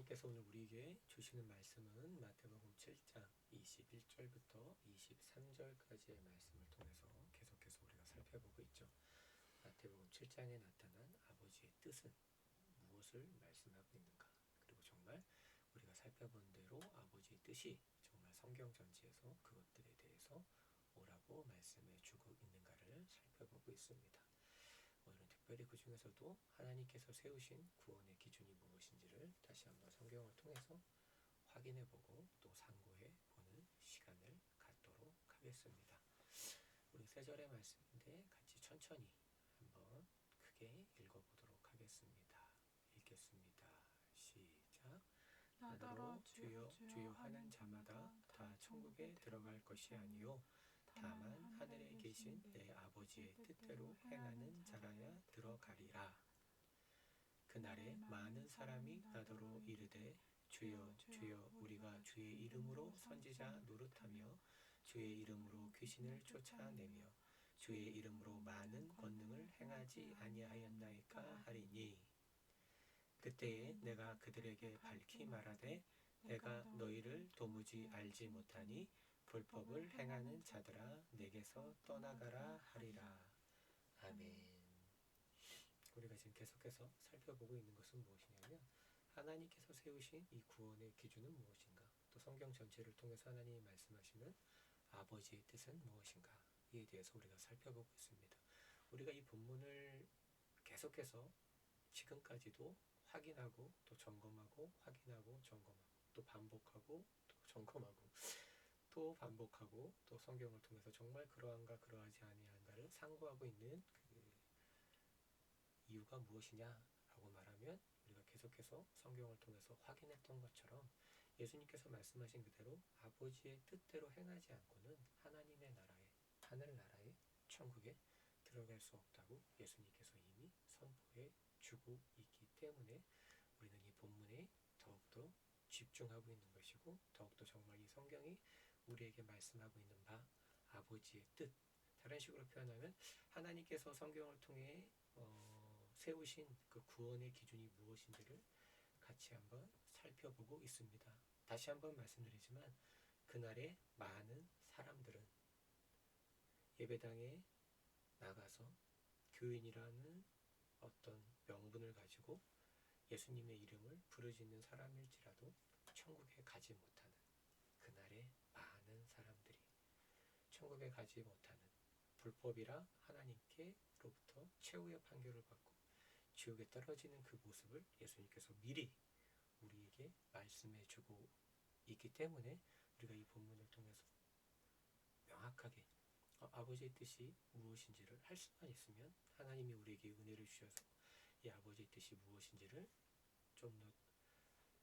하나님께서 오늘 우리에게 주시는 말씀은 마태복음 7장 21절부터 23절까지의 말씀을 통해서 계속해서 우리가 살펴보고 있죠. 마태복음 7장에 나타난 아버지의 뜻은 무엇을 말씀하고 있는가, 그리고 정말 우리가 살펴본 대로 아버지의 뜻이 정말 성경 전체에서 그것들에 대해서 뭐라고 말씀해 주고 있는가를 살펴보고 있습니다. 오늘은 특별히 그 중에서도 하나님께서 세우신 구원의 기준이 무엇인지를 다시 한번 성경을 통해서 확인해보고 또 상고해보는 시간을 갖도록 하겠습니다. 우리 세 절의 말씀인데 같이 천천히 한번 크게 읽어보도록 하겠습니다. 읽겠습니다. 시작. 나더러 주여 주여 하는 자마다 다 천국에 들어갈 것이 아니요 다만 하늘에 계신 내 아버지의 뜻대로 행하는 자라야 들어가리라. 그날에 많은 사람이 나더러 이르되 주여 주여 우리가 주의 이름으로 선지자 노릇하며 주의 이름으로 귀신을 쫓아내며 주의 이름으로 많은 권능을 행하지 아니하였나이까 하리니 그때에 내가 그들에게 밝히 말하되 내가 너희를 도무지 알지 못하니 불법을 행하는 자들아 내게서 떠나가라 하리라. 아멘. 우리가 지금 계속해서 살펴보고 있는 것은 무엇이냐면 하나님께서 세우신 이 구원의 기준은 무엇인가, 또 성경 전체를 통해서 하나님이 말씀하시는 아버지의 뜻은 무엇인가, 이에 대해서 우리가 살펴보고 있습니다. 우리가 이 본문을 계속해서 지금까지도 확인하고 또 점검하고 확인하고 점검하고 또 반복하고 또 점검하고 또 반복하고 또 성경을 통해서 정말 그러한가 그러하지 아니한가를 상고하고 있는 그 이유가 무엇이냐라고 말하면 우리가 계속해서 성경을 통해서 확인했던 것처럼 예수님께서 말씀하신 그대로 아버지의 뜻대로 행하지 않고는 하나님의 나라에, 하늘나라에, 천국에 들어갈 수 없다고 예수님께서 이미 선포해 주고 있기 때문에 우리는 이 본문에 더욱더 집중하고 있는 것이고, 더욱더 정말 이 성경이 우리에게 말씀하고 있는 바 아버지의 뜻, 다른 식으로 표현하면 하나님께서 성경을 통해 세우신 그 구원의 기준이 무엇인지를 같이 한번 살펴보고 있습니다. 다시 한번 말씀드리지만 그날에 많은 사람들은 예배당에 나가서 교인이라는 어떤 명분을 가지고 예수님의 이름을 부르짖는 사람일지라도 천국에 가지 못하는, 그날에 많은 사람들이 천국에 가지 못하는, 불법이라 하나님께로부터 최후의 판결을 받고 지옥에 떨어지는 그 모습을 예수님께서 미리 우리에게 말씀해 주고 있기 때문에 우리가 이 본문을 통해서 명확하게 아버지의 뜻이 무엇인지를 할 수만 있으면 하나님이 우리에게 은혜를 주셔서 이 아버지의 뜻이 무엇인지를 좀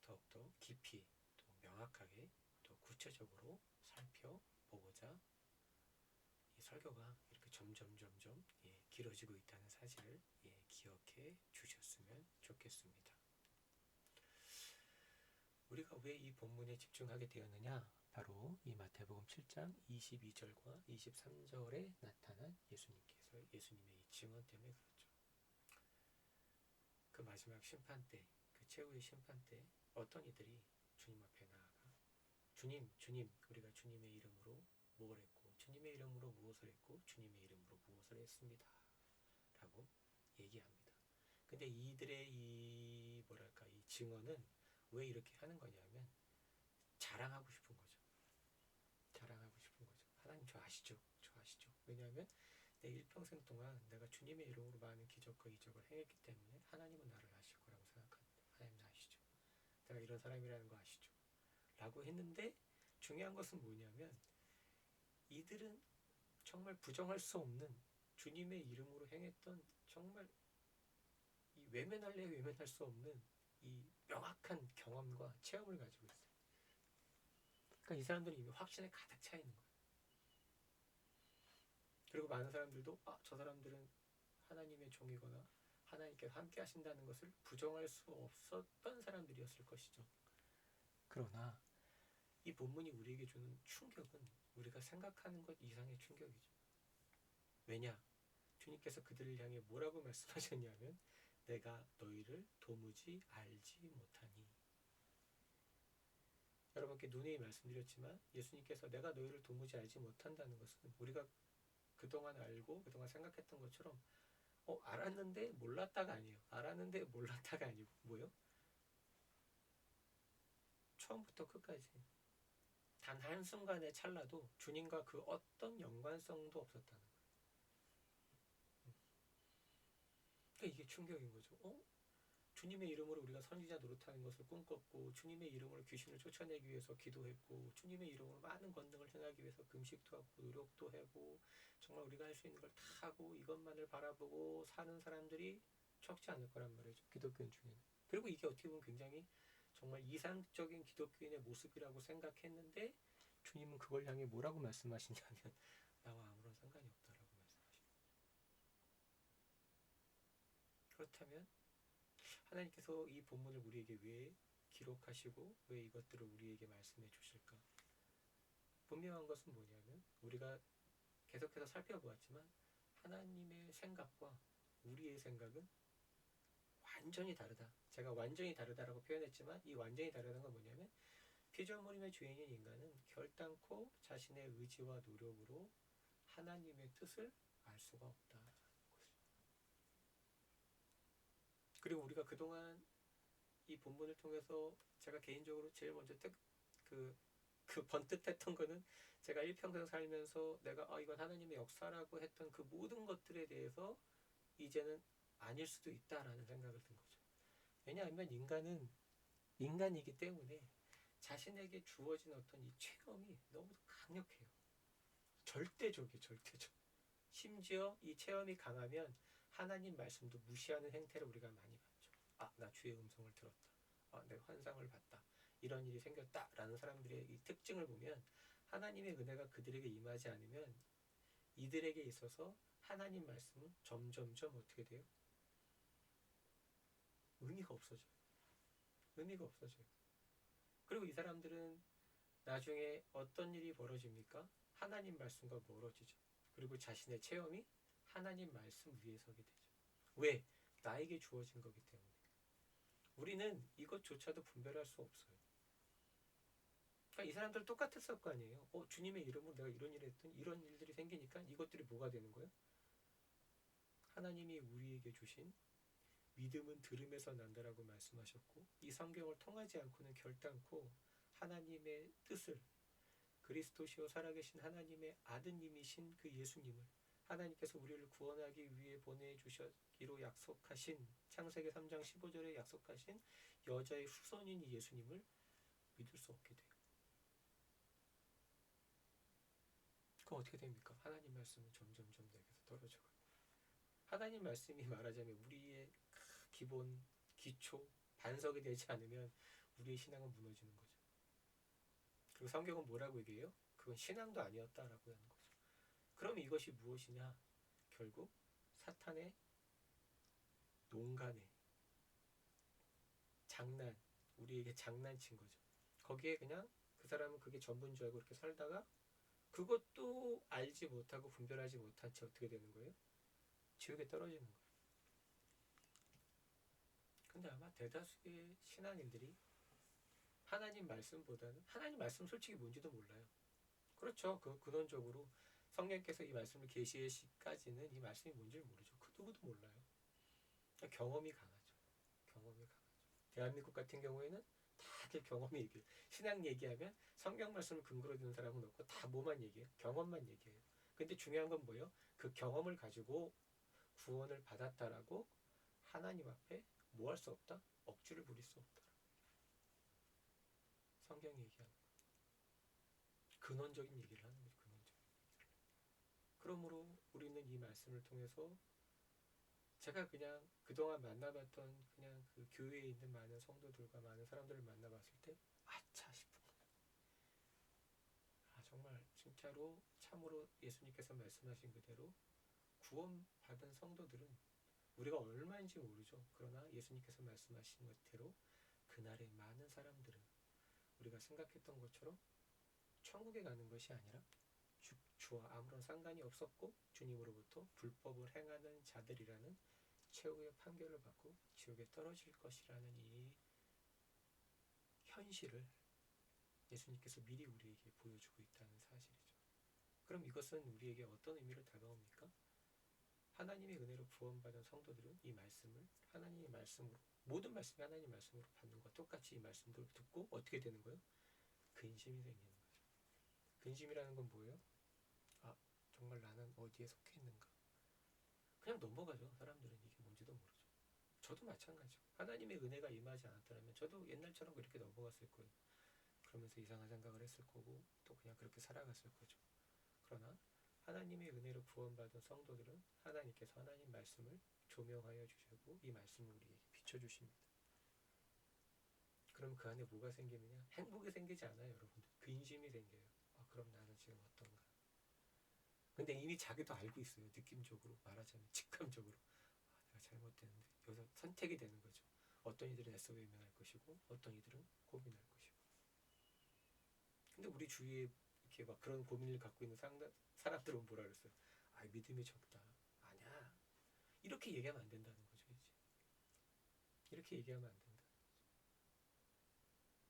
더욱더 깊이 또 명확하게 또 구체적으로 살펴보고자 이 설교가 이렇게 점점 길어지고 있다는 사실을 기억해 주셨으면 좋겠습니다. 우리가 왜 이 본문에 집중하게 되었느냐? 바로 이 마태복음 7장 22절과 23절에 나타난 예수님의 이 증언 때문에 그렇죠. 그 마지막 심판 때, 그 최후의 심판 때 어떤 이들이 주님 앞에 나아가 주님, 우리가 주님의 이름으로 뭘 했고 주님의 이름으로 무엇을 했고 주님의 이름으로 무엇을 했습니다 라고 얘기합니다. 근데 이들의 이 증언은 왜 이렇게 하는 거냐면 자랑하고 싶은 거죠. 하나님 저 아시죠? 왜냐하면 내 일평생 동안 내가 주님의 이름으로 많은 기적과 이적을 행했기 때문에 하나님은 나를 아실 거라고 생각합니다. 하나님 아시죠? 내가 이런 사람이라는 거 아시죠? 라고 했는데 중요한 것은 뭐냐면 이들은 정말 부정할 수 없는 주님의 이름으로 행했던 정말 이 외면할 수 없는 이 명확한 경험과 체험을 가지고 있어요. 그러니까 이 사람들은 이미 확신에 가득 차 있는 거예요. 그리고 많은 사람들도 저 사람들은 하나님의 종이거나 하나님께서 함께 하신다는 것을 부정할 수 없었던 사람들이었을 것이죠. 그러나 이 본문이 우리에게 주는 충격은 우리가 생각하는 것 이상의 충격이죠. 왜냐? 주님께서 그들을 향해 뭐라고 말씀하셨냐면 내가 너희를 도무지 알지 못하니, 여러분께 누누이 말씀드렸지만 예수님께서 내가 너희를 도무지 알지 못한다는 것은 우리가 그동안 알고 그동안 생각했던 것처럼 알았는데 몰랐다가 아니에요. 알았는데 몰랐다가 아니고 뭐요? 처음부터 끝까지 단 한순간의 찰나도 주님과 그 어떤 연관성도 없었다는 거예요. 그러니까 이게 충격인 거죠. 주님의 이름으로 우리가 선지자 노릇하는 것을 꿈꿨고 주님의 이름으로 귀신을 쫓아내기 위해서 기도했고 주님의 이름으로 많은 권능을 행하기 위해서 금식도 하고 노력도 하고 정말 우리가 할 수 있는 걸 다 하고 이것만을 바라보고 사는 사람들이 적지 않을 거란 말이죠. 기독교인 중에는. 그리고 이게 어떻게 보면 굉장히 정말 이상적인 기독교인의 모습이라고 생각했는데 주님은 그걸 향해 뭐라고 말씀하시냐면 나와 아무런 상관이 없다라고 말씀하십니다. 그렇다면 하나님께서 이 본문을 우리에게 왜 기록하시고 왜 이것들을 우리에게 말씀해 주실까? 분명한 것은 뭐냐면 우리가 계속해서 살펴보았지만 하나님의 생각과 우리의 생각은 완전히 다르다. 제가 완전히 다르다라고 표현했지만 이 완전히 다르다는 건 뭐냐면 피조물임의 주인인 인간은 결단코 자신의 의지와 노력으로 하나님의 뜻을 알 수가 없다. 그리고 우리가 그동안 이 본문을 통해서 제가 개인적으로 제일 먼저 번뜩했던 거는 제가 일평생 살면서 내가 이건 하나님의 역사라고 했던 그 모든 것들에 대해서 이제는 아닐 수도 있다라는 생각을 든 거죠. 왜냐하면 인간은 인간이기 때문에 자신에게 주어진 어떤 이 체험이 너무 강력해요. 절대적이에요. 절대적. 심지어 이 체험이 강하면 하나님 말씀도 무시하는 행태를 우리가 많이 봤죠. 나 주의 음성을 들었다. 내가 환상을 봤다. 이런 일이 생겼다라는 사람들의 이 특징을 보면 하나님의 은혜가 그들에게 임하지 않으면 이들에게 있어서 하나님 말씀은 점점점 어떻게 돼요? 의미가 없어져요. 의미가 없어져요. 그리고 이 사람들은 나중에 어떤 일이 벌어집니까? 하나님 말씀과 멀어지죠. 그리고 자신의 체험이 하나님 말씀 위에 서게 되죠. 왜? 나에게 주어진 거기 때문에. 우리는 이것조차도 분별할 수 없어요. 그러니까 이 사람들 똑같았을 거 아니에요. 주님의 이름으로 내가 이런 일을 했더니 이런 일들이 생기니까 이것들이 뭐가 되는 거예요? 하나님이 우리에게 주신 믿음은 들음에서 난다라고 말씀하셨고 이 성경을 통하지 않고는 결단코 하나님의 뜻을 그리스도시요 살아계신 하나님의 아드님이신 그 예수님을 하나님께서 우리를 구원하기 위해 보내주셨기로 약속하신 창세기 3장 15절에 약속하신 여자의 후손인 예수님을 믿을 수 없게 돼요. 그럼 어떻게 됩니까? 하나님 말씀은 점점점 내게서 떨어져가고 하나님 말씀이 말하자면 우리의 기본, 기초, 반석이 되지 않으면 우리의 신앙은 무너지는 거죠. 그리고 성경은 뭐라고 얘기해요? 그건 신앙도 아니었다라고 하는 거죠. 그럼 이것이 무엇이냐? 결국 사탄의 농간에 장난, 우리에게 장난친 거죠. 거기에 그냥 그 사람은 그게 전부인 줄 알고 이렇게 살다가 그것도 알지 못하고 분별하지 못한 채 어떻게 되는 거예요? 지옥에 떨어지는 거예요. 근데 아마 대다수의 신앙인들이 하나님 말씀보다는 하나님 말씀 솔직히 뭔지도 몰라요. 그렇죠. 근원적으로 성령께서 이 말씀을 계시의 시까지는 이 말씀이 뭔지를 모르죠. 그 누구도 몰라요. 그러니까 경험이 강하죠. 경험이 강하죠. 대한민국 같은 경우에는 다들 경험이 얘기해요. 신앙 얘기하면 성경 말씀을 근거로 드는 사람은 없고 다 뭐만 얘기해요? 경험만 얘기해요. 근데 중요한 건 뭐예요? 그 경험을 가지고 구원을 받았다라고 하나님 앞에 뭐 할 수 없다? 억지를 부릴 수 없다. 성경이 얘기하는 거. 근원적인 얘기를 하는 거죠. 근원적인 얘기를. 그러므로 우리는 이 말씀을 통해서 제가 그냥 그동안 만나봤던 그냥 그 교회에 있는 많은 성도들과 많은 사람들을 만나봤을 때 아차 싶은 거예요. 정말 진짜로 참으로 예수님께서 말씀하신 그대로 구원받은 성도들은 우리가 얼마인지 모르죠. 그러나 예수님께서 말씀하신 것대로 그날의 많은 사람들은 우리가 생각했던 것처럼 천국에 가는 것이 아니라 주와 아무런 상관이 없었고 주님으로부터 불법을 행하는 자들이라는 최후의 판결을 받고 지옥에 떨어질 것이라는 이 현실을 예수님께서 미리 우리에게 보여주고 있다는 사실이죠. 그럼 이것은 우리에게 어떤 의미를 다가옵니까? 하나님의 은혜로 구원받은 성도들은 이 말씀을 하나님의 말씀으로, 모든 말씀이 하나님의 말씀으로 받는 것과 똑같이 이 말씀들을 듣고 어떻게 되는 거예요? 근심이 생기는 거죠. 근심이라는 건 뭐예요? 아, 정말 나는 어디에 속해 있는가? 그냥 넘어가죠. 사람들은 이게 뭔지도 모르죠. 저도 마찬가지고, 하나님의 은혜가 임하지 않았더라면 저도 옛날처럼 그렇게 넘어갔을 거예요. 그러면서 이상한 생각을 했을 거고 또 그냥 그렇게 살아갔을 거죠. 그러나 하나님의 은혜로 구원받은 성도들은 하나님께서 하나님 말씀을 조명하여 주시고 이 말씀을 우리에게 비춰주십니다. 그럼 그 안에 뭐가 생기느냐? 행복이 생기지 않아요, 여러분들. 근심이 생겨요. 그럼 나는 지금 어떤가? 근데 이미 자기도 알고 있어요. 느낌적으로 말하자면 직감적으로 내가 잘못됐는데 여기서 선택이 되는 거죠. 어떤 이들은 애써 외면할 것이고 어떤 이들은 고민할 것이고. 근데 우리 주위에 이렇게 막 그런 고민을 갖고 있는 사람들은 뭐라 그랬어요? 믿음이 적다. 아니야. 이렇게 얘기하면 안 된다는 거죠. 이제 이렇게 얘기하면 안 된다.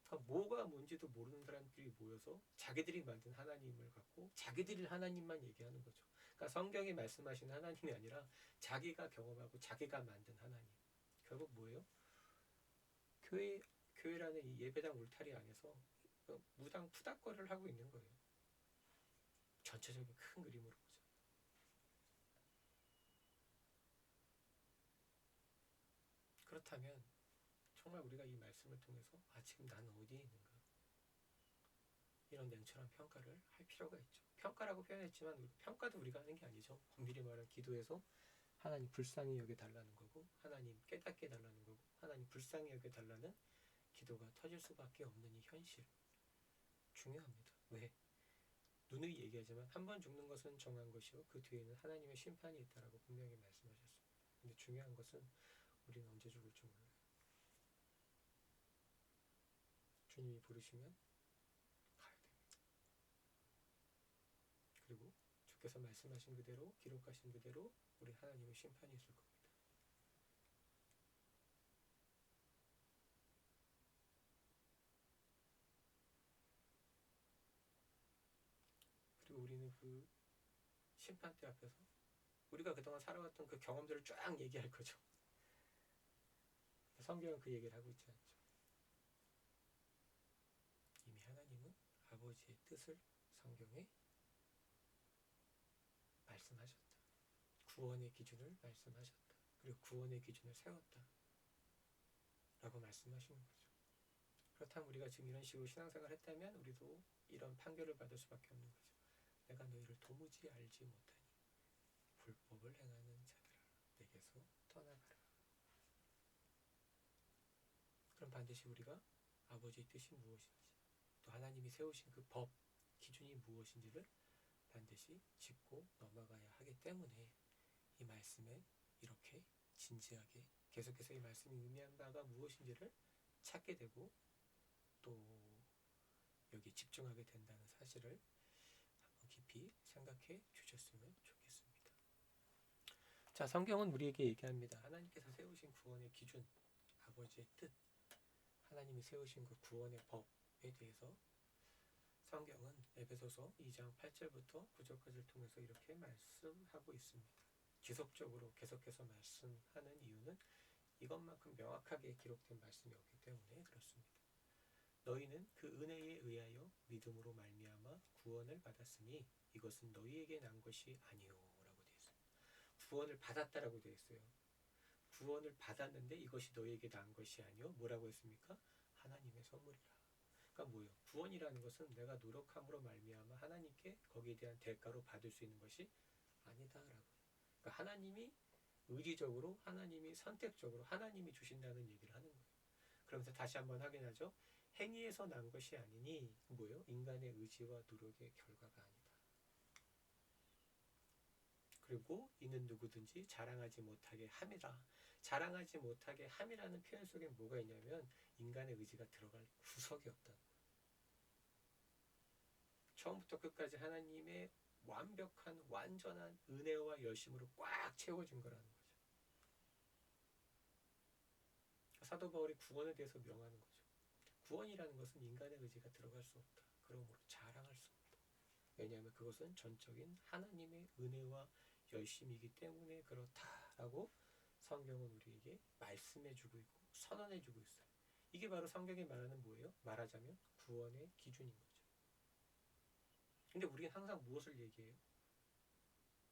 그러니까 뭐가 뭔지도 모르는 사람들이 모여서 자기들이 만든 하나님을 갖고 자기들이 하나님만 얘기하는 거죠. 그러니까 성경이 말씀하시는 하나님이 아니라 자기가 경험하고 자기가 만든 하나님. 결국 뭐예요? 교회라는 이 예배당 울타리 안에서 무당 푸닥거리를 하고 있는 거예요. 전체적인 큰 그림으로 보자. 그렇다면 정말 우리가 이 말씀을 통해서 지금 나는 어디에 있는가? 이런 냉철한 평가를 할 필요가 있죠. 평가라고 표현했지만 평가도 우리가 하는 게 아니죠. 엄밀히 말하면 기도에서 하나님 불쌍히 여겨달라는 거고 하나님 깨닫게 해달라는 거고 하나님 불쌍히 여겨달라는 기도가 터질 수밖에 없는 이 현실. 중요합니다. 왜? 누누이 얘기하지만 한 번 죽는 것은 정한 것이요 그 뒤에는 하나님의 심판이 있다라고 분명히 말씀하셨습니다. 근데 중요한 것은 우리는 언제 죽을지 몰라요. 주님이 부르시면 가야 됩니다. 그리고 주께서 말씀하신 그대로 기록하신 그대로 우리 하나님의 심판이 있을 겁니다. 그리고 우리는 그 심판대 앞에서 우리가 그동안 살아왔던 그 경험들을 쫙 얘기할 거죠. 성경은 그 얘기를 하고 있지 않죠. 이미 하나님은 아버지의 뜻을 성경에 말씀하셨다. 구원의 기준을 말씀하셨다. 그리고 구원의 기준을 세웠다. 라고 말씀하시는 거죠. 그렇다면 우리가 지금 이런 식으로 신앙생활을 했다면 우리도 이런 판결을 받을 수밖에 없는 거죠. 내가 너희를 도무지 알지 못하니 불법을 행하는 자들아 내게서 떠나가라. 그럼 반드시 우리가 아버지의 뜻이 무엇인지 또 하나님이 세우신 그 법, 기준이 무엇인지를 반드시 짚고 넘어가야 하기 때문에 이 말씀에 이렇게 진지하게 계속해서 이 말씀이 의미하는 바가 무엇인지를 찾게 되고 또 여기 집중하게 된다는 사실을 한번 깊이 생각해 주셨으면 좋겠습니다. 자, 성경은 우리에게 얘기합니다. 하나님께서 세우신 구원의 기준, 아버지의 뜻, 하나님이 세우신 그 구원의 법에 대해서 성경은 에베소서 2장 8절부터 9절까지를 통해서 이렇게 말씀하고 있습니다. 지속적으로 계속해서 말씀하는 이유는 이것만큼 명확하게 기록된 말씀이 없기 때문에 그렇습니다. 너희는 그 은혜에 의하여 믿음으로 말미암아 구원을 받았으니 이것은 너희에게 난 것이 아니오라고 되어 있습니다. 구원을 받았다라고 되어 있어요. 구원을 받았는데 이것이 너희에게 난 것이 아니오. 뭐라고 했습니까? 하나님의 선물이라. 그러니까 뭐예요? 구원이라는 것은 내가 노력함으로 말미암아 하나님께 거기에 대한 대가로 받을 수 있는 것이 아니다라고. 그러니까 하나님이 의지적으로, 하나님이 선택적으로, 하나님이 주신다는 얘기를 하는 거예요. 그러면서 다시 한번 확인하죠. 행위에서 난 것이 아니니 뭐예요? 인간의 의지와 노력의 결과가 아니다. 그리고 이는 누구든지 자랑하지 못하게 함이라. 자랑하지 못하게 함이라는 표현 속에 뭐가 있냐면 인간의 의지가 들어갈 구석이 없다. 처음부터 끝까지 하나님의 완벽한 완전한 은혜와 열심으로 꽉 채워진 거라는 거죠. 사도 바울이 구원에 대해서 명하는 거죠. 구원이라는 것은 인간의 의지가 들어갈 수 없다. 그러므로 자랑할 수 없다. 왜냐하면 그것은 전적인 하나님의 은혜와 열심이기 때문에 그렇다라고 성경은 우리에게 말씀해주고 있고 선언해주고 있어요. 이게 바로 성경이 말하는 뭐예요? 말하자면 구원의 기준인 거죠. 근데 우리는 항상 무엇을 얘기해요?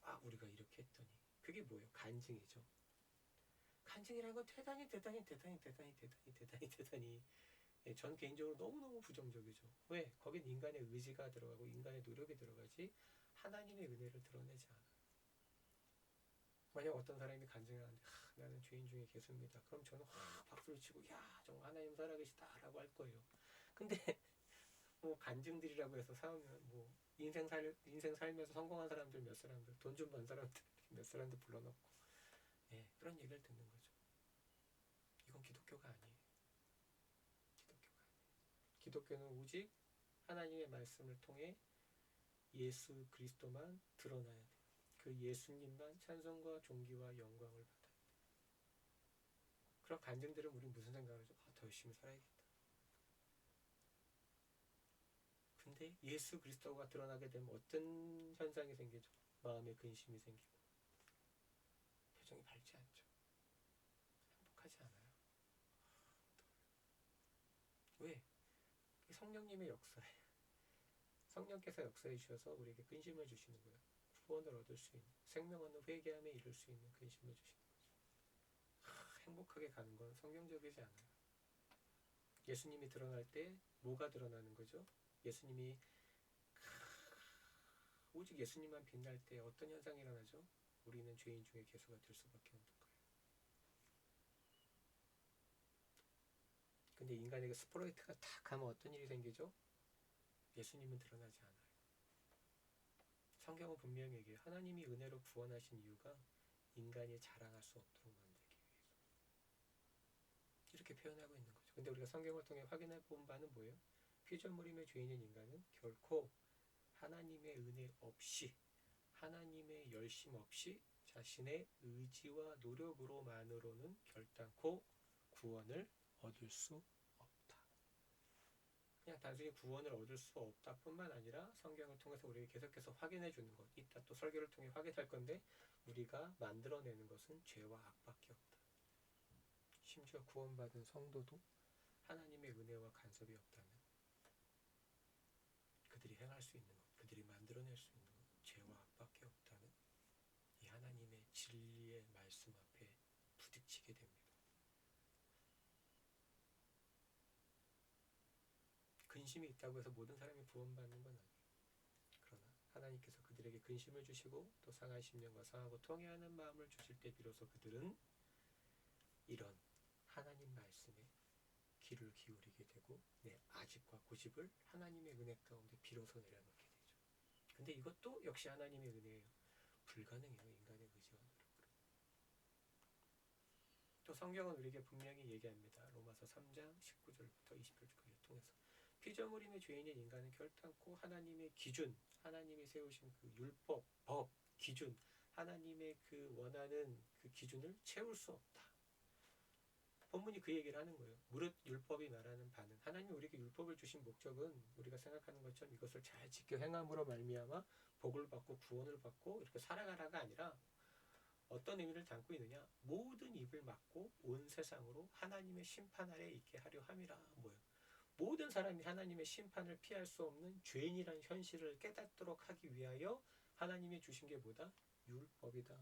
아, 우리가 이렇게 했더니. 그게 뭐예요? 간증이죠. 간증이라는 건 대단히 예, 전 개인적으로 너무너무 부정적이죠. 왜? 거긴 인간의 의지가 들어가고 인간의 노력이 들어가지 하나님의 은혜를 드러내지 않아요. 만약 어떤 사람이 간증을 하는데 나는 죄인 중에 개수입니다. 그럼 저는 박수를 치고 야 정말 하나님 살아계시다 라고 할 거예요. 근데 뭐 간증들이라고 해서 사오면 뭐 인생 살면서 성공한 사람들 몇 사람들, 돈 좀 번 사람들 몇 사람들 불러놓고 예, 그런 얘기를 듣는 거죠. 이건 기독교가 아니에요. 기독교는 오직 하나님의 말씀을 통해 예수 그리스도만 드러나야 돼요. 그 예수님만 찬송과 존귀와 영광을 받아야 돼요. 그런 간증들은 우리 무슨 생각을 하죠? 더 열심히 살아야겠다. 근데 예수 그리스도가 드러나게 되면 어떤 현상이 생기죠? 마음에 근심이 생기고 표정이 밝지 않죠. 행복하지 않아요. 왜? 성령님의 역사예요. 성령께서 역사해 주셔서 우리에게 근심을 주시는 거예요. 구원을 얻을 수 있는, 생명 얻는 회개함에 이를 수 있는 근심을 주시는 거죠. 행복하게 가는 건 성경적이지 않아요. 예수님이 드러날 때 뭐가 드러나는 거죠? 예수님이 오직 예수님만 빛날 때 어떤 현상이 일어나죠? 우리는 죄인 중에 개수가 될 수밖에 없는 거예요. 근데 인간에게 스포트라이트가 탁 하면 어떤 일이 생기죠? 예수님은 드러나지 않아요. 성경은 분명히 얘기해요. 하나님이 은혜로 구원하신 이유가 인간이 자랑할 수 없도록 만들기 위해서. 이렇게 표현하고 있는 거죠. 근데 우리가 성경을 통해 확인해 본 바는 뭐예요? 피조물임의 죄인인 인간은 결코 하나님의 은혜 없이, 하나님의 열심 없이 자신의 의지와 노력으로만으로는 결단코 구원을 얻을 수 없다. 그냥 단순히 구원을 얻을 수 없다 뿐만 아니라 성경을 통해서 우리에게 계속해서 확인해 주는 것, 이따 또 설교를 통해 확인할 건데 우리가 만들어내는 것은 죄와 악밖에 없다. 심지어 구원받은 성도도 하나님의 은혜와 간섭이 없다면 그들이 행할 수 있는 것, 그들이 만들어낼 수 있는 것, 죄와 악밖에 없다는 이 하나님의 진리의 말씀 앞에 부딪히게 됩니다. 근심이 있다고 해서 모든 사람이 구원받는 건 아니에요. 그러나 하나님께서 그들에게 근심을 주시고 또 상한 심령과 상하고 통회하는 마음을 주실 때 비로소 그들은 이런 하나님 말씀에 귀를 기울이게 되고 내 아집과 고집을 하나님의 은혜 가운데 비로소 내려놓게 되죠. 근데 이것도 역시 하나님의 은혜예요. 불가능해요. 인간의 의지와 노력으로. 또 성경은 우리에게 분명히 얘기합니다. 로마서 3장 19절부터 20절까지 통해서 피조물임의 죄인인 인간은 결단코 하나님의 기준, 하나님이 세우신 그 율법, 법, 기준, 하나님의 그 원하는 그 기준을 채울 수 없다. 본문이 그 얘기를 하는 거예요. 무릇 율법이 말하는 바는 하나님이 우리에게 율법을 주신 목적은 우리가 생각하는 것처럼 이것을 잘 지켜 행함으로 말미암아 복을 받고 구원을 받고 이렇게 살아가라가 아니라 어떤 의미를 담고 있느냐? 모든 입을 막고 온 세상으로 하나님의 심판 아래 있게 하려 함이라. 뭐예요? 모든 사람이 하나님의 심판을 피할 수 없는 죄인이란 현실을 깨닫도록 하기 위하여 하나님이 주신 게 뭐다? 율법이다.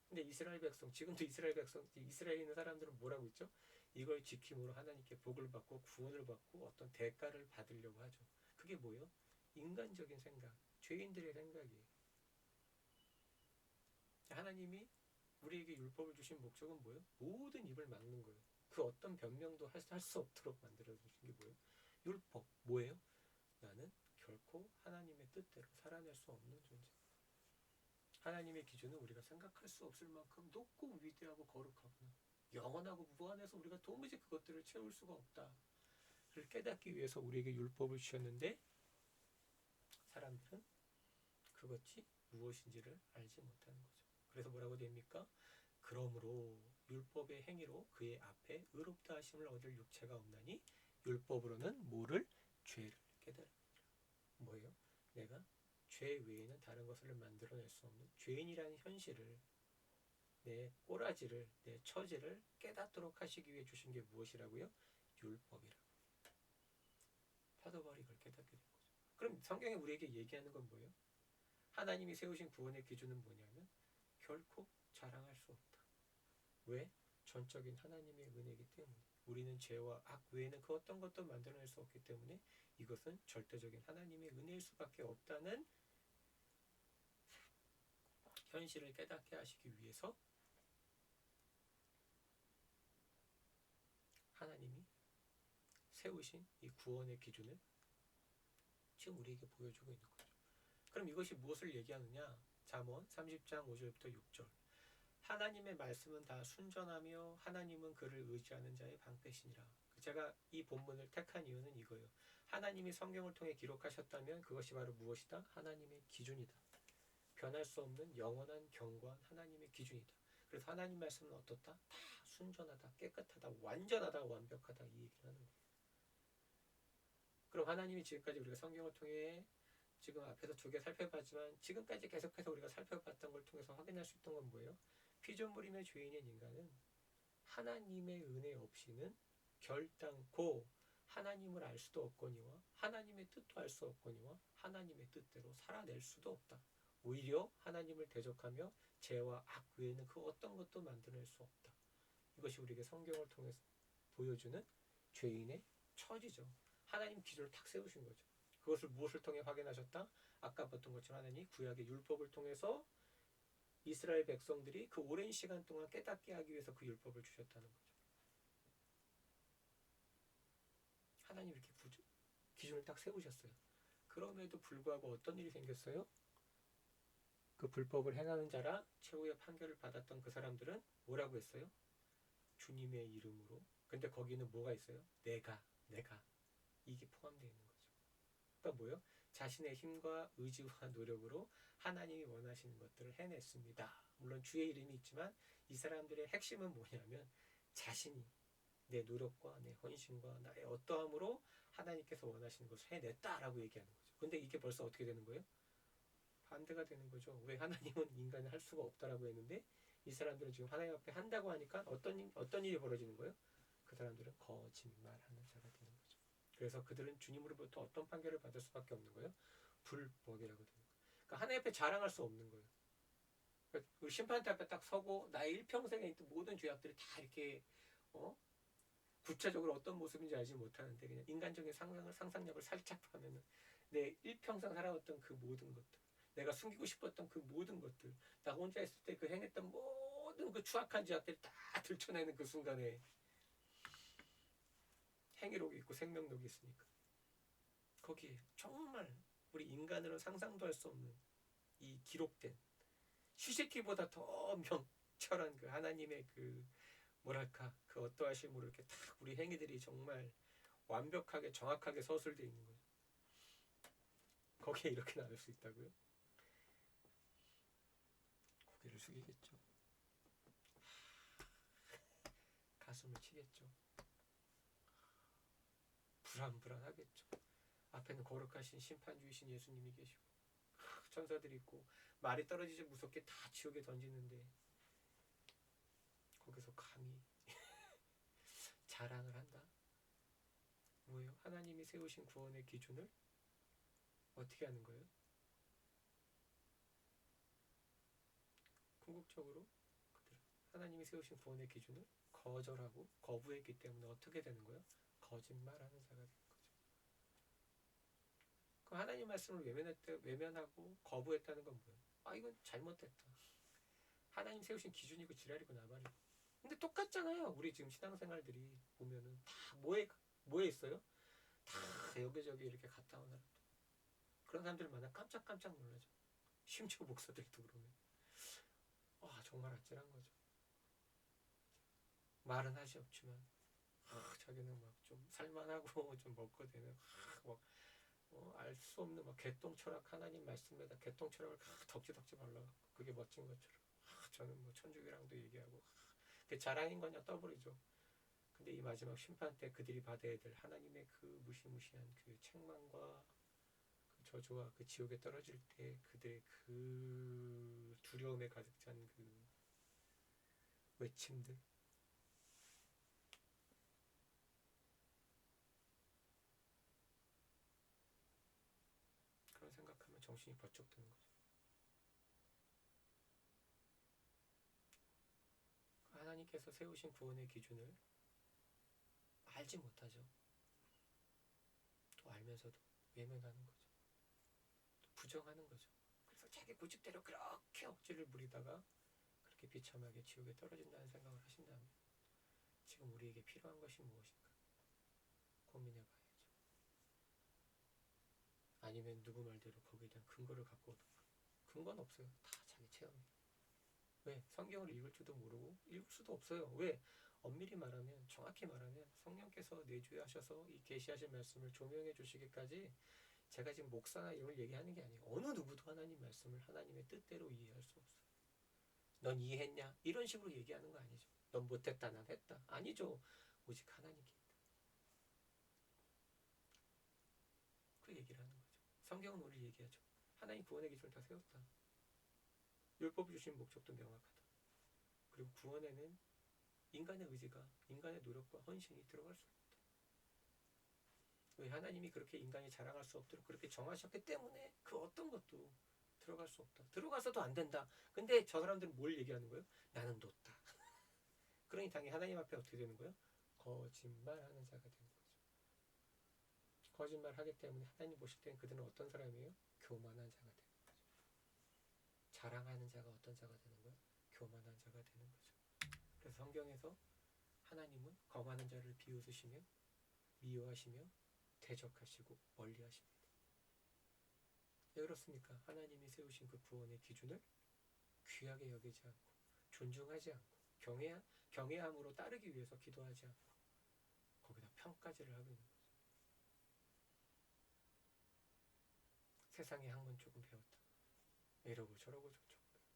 근데 이스라엘 백성, 지금도 이스라엘 백성, 이스라엘에 있는 사람들은 뭐라고 있죠? 이걸 지킴으로 하나님께 복을 받고 구원을 받고 어떤 대가를 받으려고 하죠. 그게 뭐예요? 인간적인 생각, 죄인들의 생각이에요. 하나님이 우리에게 율법을 주신 목적은 뭐예요? 모든 입을 막는 거예요. 그 어떤 변명도 할 수 없도록 만들어주신 게 뭐예요? 율법. 뭐예요? 나는 결코 하나님의 뜻대로 살아낼 수 없는 존재. 하나님의 기준은 우리가 생각할 수 없을 만큼 높고 위대하고 거룩하구나. 영원하고 무한해서 우리가 도무지 그것들을 채울 수가 없다. 를 깨닫기 위해서 우리에게 율법을 주셨는데 사람들은 그것이 무엇인지를 알지 못하는 거죠. 그래서 뭐라고 됩니까? 그러므로 율법의 행위로 그의 앞에 의롭다 하심을 얻을 육체가 없나니 율법으로는 뭐를? 죄를 깨달은 뭐예요? 내가 죄 외에는 다른 것을 만들어낼 수 없는 죄인이라는 현실을, 내 꼬라지를, 내 처지를 깨닫도록 하시기 위해 주신 게 무엇이라고요? 율법이라고. 사도 바울이 이걸 깨닫게 된 거죠. 그럼 성경에 우리에게 얘기하는 건 뭐예요? 하나님이 세우신 구원의 기준은 뭐냐면 결코 자랑할 수 없다. 왜? 전적인 하나님의 은혜이기 때문에. 우리는 죄와 악 외에는 그 어떤 것도 만들어낼 수 없기 때문에 이것은 절대적인 하나님의 은혜일 수밖에 없다는 현실을 깨닫게 하시기 위해서 하나님이 세우신 이 구원의 기준을 지금 우리에게 보여주고 있는 거죠. 그럼 이것이 무엇을 얘기하느냐? 잠언 30장 5절부터 6절. 하나님의 말씀은 다 순전하며 하나님은 그를 의지하는 자의 방패시니라. 제가 이 본문을 택한 이유는 이거예요. 하나님이 성경을 통해 기록하셨다면 그것이 바로 무엇이다? 하나님의 기준이다. 변할 수 없는 영원한 견고한 하나님의 기준이다. 그래서 하나님 말씀은 어떻다? 다 순전하다, 깨끗하다, 완전하다, 완벽하다, 이 얘기를 하는 거예요. 그럼 하나님이 지금까지 우리가 성경을 통해 지금 앞에서 두 개 살펴봤지만 지금까지 계속해서 우리가 살펴봤던 걸 통해서 확인할 수 있던 건 뭐예요? 피조물임의 죄인인 인간은 하나님의 은혜 없이는 결단코 하나님을 알 수도 없거니와 하나님의 뜻도 알 수 없거니와 하나님의 뜻대로 살아낼 수도 없다. 오히려 하나님을 대적하며 죄와 악 외에는 그 어떤 것도 만들어낼 수 없다. 이것이 우리에게 성경을 통해서 보여주는 죄인의 처지죠. 하나님 기준을 탁 세우신 거죠. 그것을 무엇을 통해 확인하셨다? 아까 봤던 것처럼 하나님이 구약의 율법을 통해서 이스라엘 백성들이 그 오랜 시간 동안 깨닫게 하기 위해서 그 율법을 주셨다는 거죠. 하나님 이렇게 기준을 딱 세우셨어요. 그럼에도 불구하고 어떤 일이 생겼어요? 그 불법을 행하는 자라 최후의 판결을 받았던 그 사람들은 뭐라고 했어요? 주님의 이름으로. 근데 거기는 뭐가 있어요? 내가 이게 포함되어 있는 거죠. 그러니까 뭐예요? 자신의 힘과 의지와 노력으로 하나님이 원하시는 것들을 해냈습니다. 물론 주의 이름이 있지만 이 사람들의 핵심은 뭐냐면 자신이 내 노력과 내 헌신과 나의 어떠함으로 하나님께서 원하시는 것을 해냈다라고 얘기하는 거죠. 근데 이게 벌써 어떻게 되는 거예요? 반대가 되는 거죠. 왜 하나님은 인간을 할 수가 없다라고 했는데 이 사람들은 지금 하나님 앞에 한다고 하니까 어떤 일이 벌어지는 거예요? 그 사람들은 거짓말하는 자가 되는 거죠. 그래서 그들은 주님으로부터 어떤 판결을 받을 수밖에 없는 거예요? 불법이라고 되는 거예요. 그러니까 하나님 앞에 자랑할 수 없는 거예요. 그러니까 심판대 앞에 딱 서고 나의 일평생에 있던 모든 죄악들이 다 이렇게 구체적으로 어떤 모습인지 알지 못하는데 그냥 인간적인 상상력을 살짝 하면은 내 일평생 살아왔던 그 모든 것들, 내가 숨기고 싶었던 그 모든 것들, 나 혼자 있을 때 그 행했던 모든 그 추악한 죄악들이 다 들춰내는 그 순간에 행위록이 있고 생명록이 있으니까 거기에 정말 우리 인간으로는 상상도 할 수 없는 이 기록된 휴식기보다 더 명철한 그 하나님의 그 뭐랄까 그 어떠하심으로 이렇게 딱 우리 행위들이 정말 완벽하게 정확하게 서술되어 있는 거죠. 거기에 이렇게 나올 수 있다고요? 고개를 숙이겠죠. 가슴을 치겠죠. 불안불안하겠죠. 앞에는 거룩하신 심판주이신 예수님이 계시고 천사들이 있고 말이 떨어지지 무섭게 다 지옥에 던지는데 거기서 감히 자랑을 한다? 뭐예요? 하나님이 세우신 구원의 기준을 어떻게 하는 거예요? 궁극적으로 그들은 하나님이 세우신 구원의 기준을 거절하고 거부했기 때문에 어떻게 되는 거예요? 거짓말하는 자가 되는 거죠. 그 하나님 말씀을 외면하고 거부했다는 건 뭐예요? 아 이건 잘못됐다. 하나님 세우신 기준이고 지랄이고 나발이고. 근데 똑같잖아요. 우리 지금 신앙생활들이 보면은 다 뭐에 있어요? 다 여기저기 이렇게 갔다 오는 사람들. 그런 사람들 만나 깜짝깜짝 놀라죠. 심지어 목사들도 그러면 와 정말 아찔한 거죠. 말은 하시 없지만 자기는 막 좀 살만하고 좀 먹고 되는 알 수 없는 막 개똥 철학 하나님 말씀에다 개똥 철학을 덕지덕지 발라갖고 그게 멋진 것처럼 저는 뭐 천주교랑도 얘기하고 그 자랑인 거냐 떠버리죠. 근데 이 마지막 심판 때 그들이 받아야 될 하나님의 그 무시무시한 그 책망과 그 저주와 그 지옥에 떨어질 때 그들의 그 두려움에 가득 찬 그 외침들, 그런 생각하면 정신이 번쩍 드는 거죠. 하나님께서 세우신 구원의 기준을 알지 못하죠. 또 알면서도 외면하는 거죠. 또 부정하는 거죠. 그래서 자기 고집대로 그렇게 억지를 부리다가 그렇게 비참하게 지옥에 떨어진다는 생각을 하신다면 지금 우리에게 필요한 것이 무엇인가 고민해 봐야죠. 아니면 누구 말대로 거기에 대한 근거를 갖고 오던가. 근거는 없어요. 다 자기 체험이에요. 왜? 성경을 읽을 줄도 모르고 읽을 수도 없어요. 왜? 엄밀히 말하면, 정확히 말하면 성령께서 내주하셔서 이 계시하신 말씀을 조명해 주시기까지 제가 지금 목사나 이런 걸 얘기하는 게 아니에요. 어느 누구도 하나님 말씀을 하나님의 뜻대로 이해할 수 없어요. 넌 이해했냐? 이런 식으로 얘기하는 거 아니죠. 넌 못했다, 난 했다. 아니죠. 오직 하나님께 있다. 그 얘기를 하는 거죠. 성경은 우리 얘기하죠. 하나님 구원의 기준을 다 세웠다. 율법 주신 목적도 명확하다. 그리고 구원에는 인간의 의지가, 인간의 노력과 헌신이 들어갈 수 없다. 왜? 하나님이 그렇게 인간이 자랑할 수 없도록 그렇게 정하셨기 때문에 그 어떤 것도 들어갈 수 없다. 들어가서도 안 된다. 근데 저 사람들은 뭘 얘기하는 거예요? 나는 뒀다. 그러니 당연히 하나님 앞에 어떻게 되는 거예요? 거짓말하는 자가 되는 거죠. 거짓말하기 때문에 하나님 보실 때는 그들은 어떤 사람이에요? 교만한 자가 되는 거죠. 자랑하는 자가 어떤 자가 되는 거예요? 교만한 자가 되는 거죠. 그래서 성경에서 하나님은 거만한 자를 비웃으시며 미워하시며 대적하시고 멀리하십니다. 왜 그렇습니까? 하나님이 세우신 그 구원의 기준을 귀하게 여기지 않고 존중하지 않고 경외함으로 따르기 위해서 기도하지 않고 거기다 평가질을 하고 있는 거죠. 세상의 학문 조금 배웠다. 이러고 저러고 저쩌고 배웠다.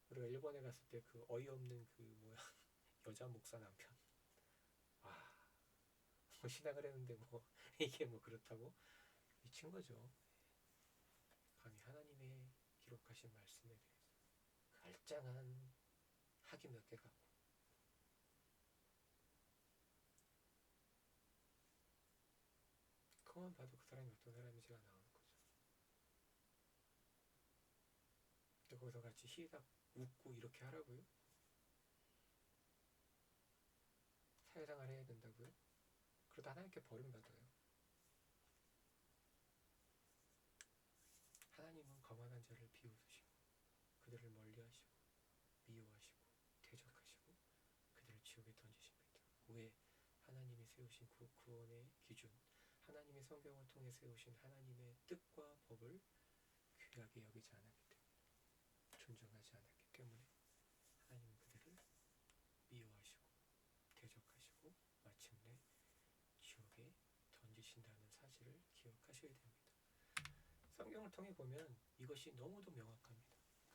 우리가 일본에 갔을 때 그 어이없는 그 뭐야 여자 목사 남편. 와, 뭐 신학을 했는데 뭐 이게 뭐 그렇다고 미친 거죠. 감히 하나님의 기록하신 말씀에 대해서 깔짱한 학위 몇 개 갖고 그만 봐도 그 사람이 어떤 사람인지가 나오는 거죠. 근데 거기서 같이 희닥 웃고 이렇게 하라고요? 사회생활 해야 된다고요? 그러다 하나님께 버림받아요. 하나님은 거만한 자를 비웃으시고 그들을 멀리하시고 미워하시고 대적하시고 그들을 지옥에 던지십니다. 왜? 하나님이 세우신 구원의 기준, 하나님의 성경을 통해 세우신 하나님의 뜻과 법을 귀하게 여기지 않았기 때문에, 존중하지 않았기 때문에 하나님은 그들을 미워하시고 대적하시고 마침내 지옥에 던지신다는 사실을 기억하셔야 됩니다. 성경을 통해 보면 이것이 너무도 명확합니다.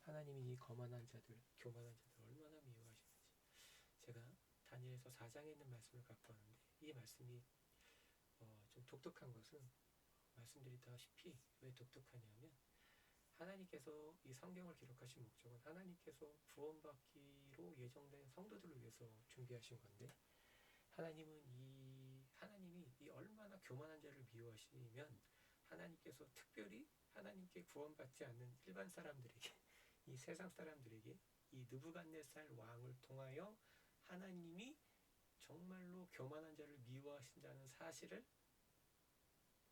하나님이 이 거만한 자들, 교만한 자들 얼마나 미워하시는지. 제가 다니엘서 4장에 있는 말씀을 갖고 왔는데 이 말씀이 좀 독특한 것은 말씀드리다시피 왜 독특하냐면 하나님께서 이 성경을 기록하신 목적은 하나님께서 구원받기로 예정된 성도들을 위해서 준비하신 건데 하나님이 이 얼마나 교만한 자를 미워하시면 하나님께서 특별히 하나님께 구원받지 않는 일반 사람들에게 이 세상 사람들에게 이 느부갓네살 왕을 통하여 하나님이 정말로 교만한 자를 미워하신다는 사실을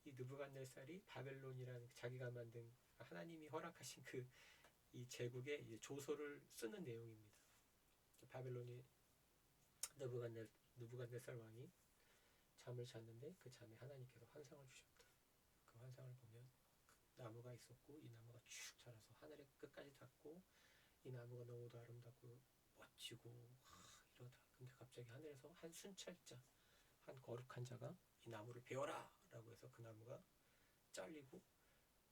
이 느부갓네살이 바벨론이라는 자기가 만든 하나님이 허락하신 그 이 제국의 이제 조서를 쓰는 내용입니다. 바벨론이 느부갓네살 왕이 잠을 잤는데 그 잠에 하나님께서 환상을 주셨다. 그 환상을 보면 나무가 있었고 이 나무가 쭉 자라서 하늘의 끝까지 닿고 이 나무가 너무도 아름답고 멋지고 이러다. 근데 갑자기 하늘에서 한 순찰자, 한 거룩한 자가 이 나무를 베어라 라고 해서 그 나무가 잘리고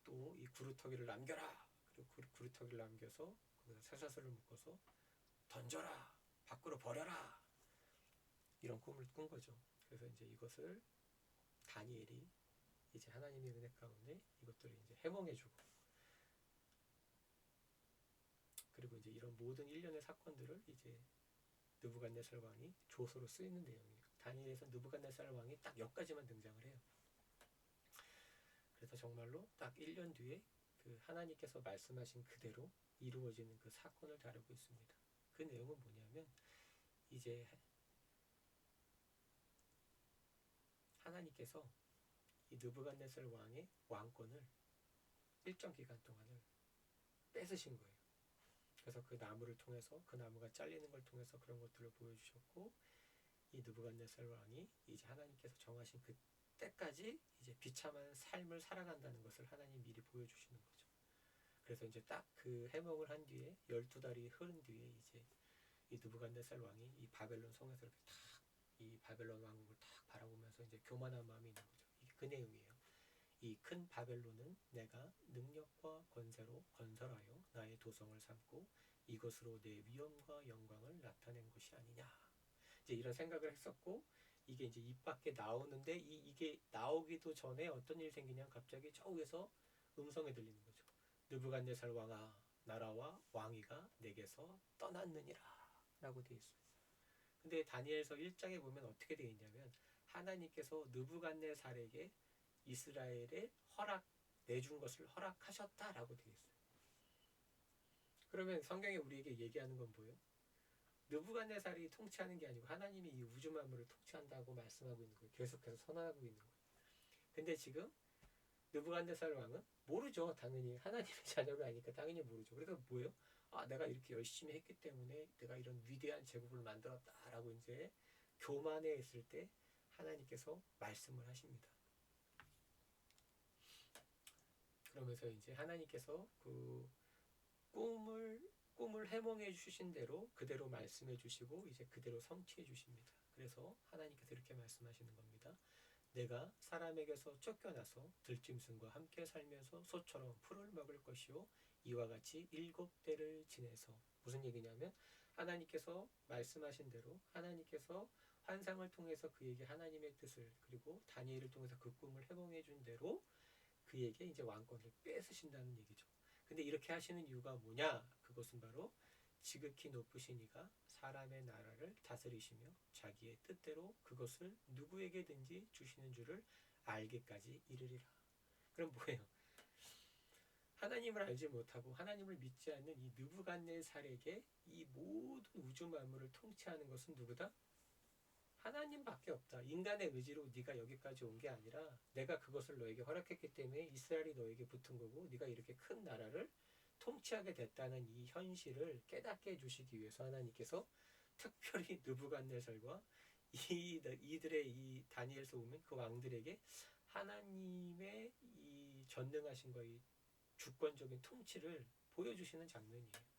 또 이 구루터기를 남겨라. 그리고 구루터기를 남겨서 거기다 쇠사슬을 묶어서 던져라. 밖으로 버려라. 이런 꿈을 꾼 거죠. 그래서 이제 이것을 다니엘이 이제 하나님의 은혜 가운데 이것들을 이제 해몽해주고, 그리고 이제 이런 모든 일련의 사건들을 이제 느부갓네살 왕이 조서로 쓰이는 내용이에요. 다니엘에서 느부갓네살 왕이 딱 여기까지만 등장을 해요. 그래서 정말로 딱 1년 뒤에 그 하나님께서 말씀하신 그대로 이루어지는 그 사건을 다루고 있습니다. 그 내용은 뭐냐면, 이제 하나님께서 이 느부갓네살 왕의 왕권을 일정 기간 동안을 뺏으신 거예요. 그래서 그 나무를 통해서, 그 나무가 잘리는 걸 통해서 그런 것들을 보여주셨고, 이 느부갓네살 왕이 이제 하나님께서 정하신 그 때까지 이제 비참한 삶을 살아간다는 것을 하나님 미리 보여주시는 거죠. 그래서 이제 딱 그 해몽을 한 뒤에 12달이 흐른 뒤에 이제 이 느부갓네살 왕이 이 바벨론 성에서 이렇게 탁 이 바벨론 왕국을 탁 바라보면서 이제 교만한 마음이 있는 거죠. 이게 그 내용이에요. 이 큰 바벨론은 내가 능력과 권세로 건설하여 나의 도성을 삼고 이것으로 내 위엄과 영광을 나타낸 것이 아니냐. 이제 이런 생각을 했었고, 이게 이제 입 밖에 나오는데 이게 나오기도 전에 어떤 일이 생기냐, 갑자기 저 위에서 음성이 들리는 거죠. 느부갓네살 왕아, 나라와 왕위가 내게서 떠났느니라 라고 되어 있어요. 근데 다니엘서 1장에 보면 어떻게 되어 있냐면, 하나님께서 느부갓네살에게 이스라엘에 내준 것을 허락하셨다라고 되어 있어요. 그러면 성경이 우리에게 얘기하는 건 뭐예요? 느부갓네살이 통치하는 게 아니고 하나님이 이 우주 만물을 통치한다고 말씀하고 있는 거예요. 계속해서 선언하고 있는 거예요. 근데 지금 느부갓네살 왕은 모르죠. 당연히 하나님의 자녀가 아니니까 당연히 모르죠. 그래서 뭐예요? 아, 내가 이렇게 열심히 했기 때문에 내가 이런 위대한 제국을 만들었다라고 이제 교만해 있을 때 하나님께서 말씀을 하십니다. 그러면서 이제 하나님께서 그 꿈을 해몽해 주신 대로 그대로 말씀해 주시고 이제 그대로 성취해 주십니다. 그래서 하나님께서 이렇게 말씀하시는 겁니다. 내가 사람에게서 쫓겨나서 들짐승과 함께 살면서 소처럼 풀을 먹을 것이요 이와 같이 7대를 지내서, 무슨 얘기냐면 하나님께서 말씀하신 대로 하나님께서 환상을 통해서 그에게 하나님의 뜻을, 그리고 다니엘을 통해서 그 꿈을 해몽해 준 대로 그에게 이제 왕권을 뺏으신다는 얘기죠. 근데 이렇게 하시는 이유가 뭐냐? 그것은 바로 지극히 높으신 이가 사람의 나라를 다스리시며 자기의 뜻대로 그것을 누구에게든지 주시는 줄을 알기까지 이르리라. 그럼 뭐예요? 하나님을 알지 못하고 하나님을 믿지 않는 이 느부갓네살에게 이 모든 우주 만물을 통치하는 것은 누구다? 하나님밖에 없다. 인간의 의지로 네가 여기까지 온 게 아니라 내가 그것을 너에게 허락했기 때문에 이스라엘이 너에게 붙은 거고, 네가 이렇게 큰 나라를 통치하게 됐다는 이 현실을 깨닫게 해주시기 위해서 하나님께서 특별히 느부갓네살과 이들의 이 다니엘서 보면 그 왕들에게 하나님의 이 전능하신 거의 주권적인 통치를 보여주시는 장면이에요.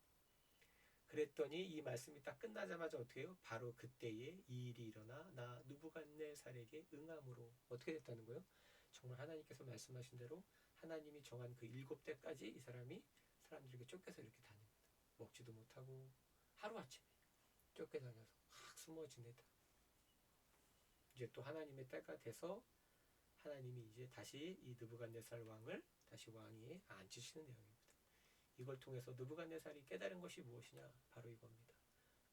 그랬더니 이 말씀이 딱 끝나자마자 어떻게 해요? 바로 그때에 이 일이 일어나 나 느부갓네살에게 응함으로 어떻게 됐다는 거예요? 정말 하나님께서 말씀하신 대로 하나님이 정한 그 7대까지 이 사람들에게 쫓겨서 이렇게 다닙니다. 먹지도 못하고 하루아침에 쫓겨다녀서 확 숨어 지내다. 이제 또 하나님의 때가 돼서 하나님이 이제 다시 이 느부갓네살 왕을 다시 왕위에 앉히시는 내용입니다. 이걸 통해서 느부갓네살이 깨달은 것이 무엇이냐? 바로 이겁니다.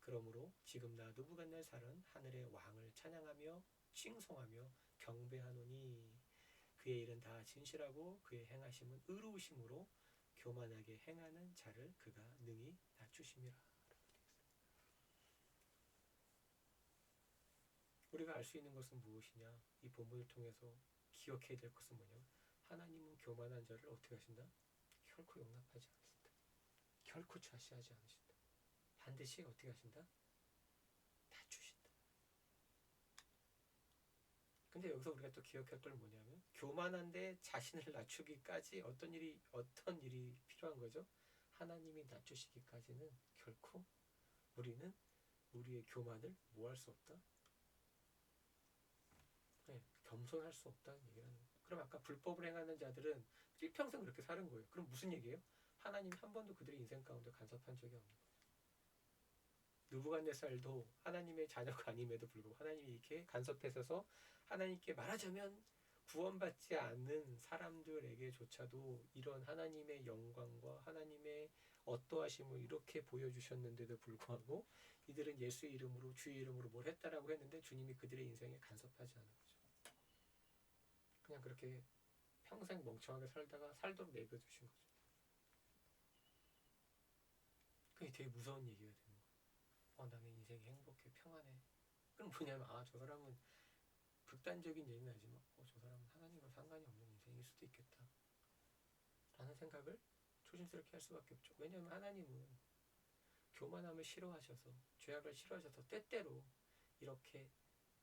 그러므로 지금 나 느부갓네살은 하늘의 왕을 찬양하며 칭송하며 경배하노니 그의 일은 다 진실하고 그의 행하심은 의로우심으로 교만하게 행하는 자를 그가 능히 낮추심이라. 우리가 알 수 있는 것은 무엇이냐? 이 본문을 통해서 기억해야 될 것은 뭐냐? 하나님은 교만한 자를 어떻게 하신다? 결코 용납하지 않으신다. 결코 좌시하지 않으신다. 반드시 어떻게 하신다? 낮추신다. 근데 여기서 우리가 또 기억할 건 뭐냐면, 교만한데 자신을 낮추기까지 어떤 일이 필요한 거죠? 하나님이 낮추시기까지는 결코 우리는 우리의 교만을 뭐 할 수 없다? 네, 겸손할 수 없다는 얘기라는 거예요. 그럼 아까 불법을 행하는 자들은 일평생 그렇게 사는 거예요. 그럼 무슨 얘기예요? 하나님이 한 번도 그들의 인생 가운데 간섭한 적이 없는 거예요. 느부갓네살도 하나님의 자녀가 아님에도 불구하고 하나님이 이렇게 간섭해서서 하나님께 말하자면 구원받지 않는 사람들에게조차도 이런 하나님의 영광과 하나님의 어떠하심을 이렇게 보여주셨는데도 불구하고 이들은 예수의 이름으로 주의 이름으로 뭘 했다라고 했는데 주님이 그들의 인생에 간섭하지 않은 거죠. 그냥 그렇게 평생 멍청하게 살다가 살도록 내버려두신 거죠. 그게 되게 무서운 얘기가 되는 거예요. 나는 인생이 행복해, 평안해. 그럼 뭐냐면 저 사람은 극단적인 얘기는 아니지만 저 사람은 하나님과 상관이 없는 인생일 수도 있겠다 라는 생각을 조심스럽게 할 수밖에 없죠. 왜냐하면 하나님은 교만함을 싫어하셔서 죄악을 싫어하셔서 때때로 이렇게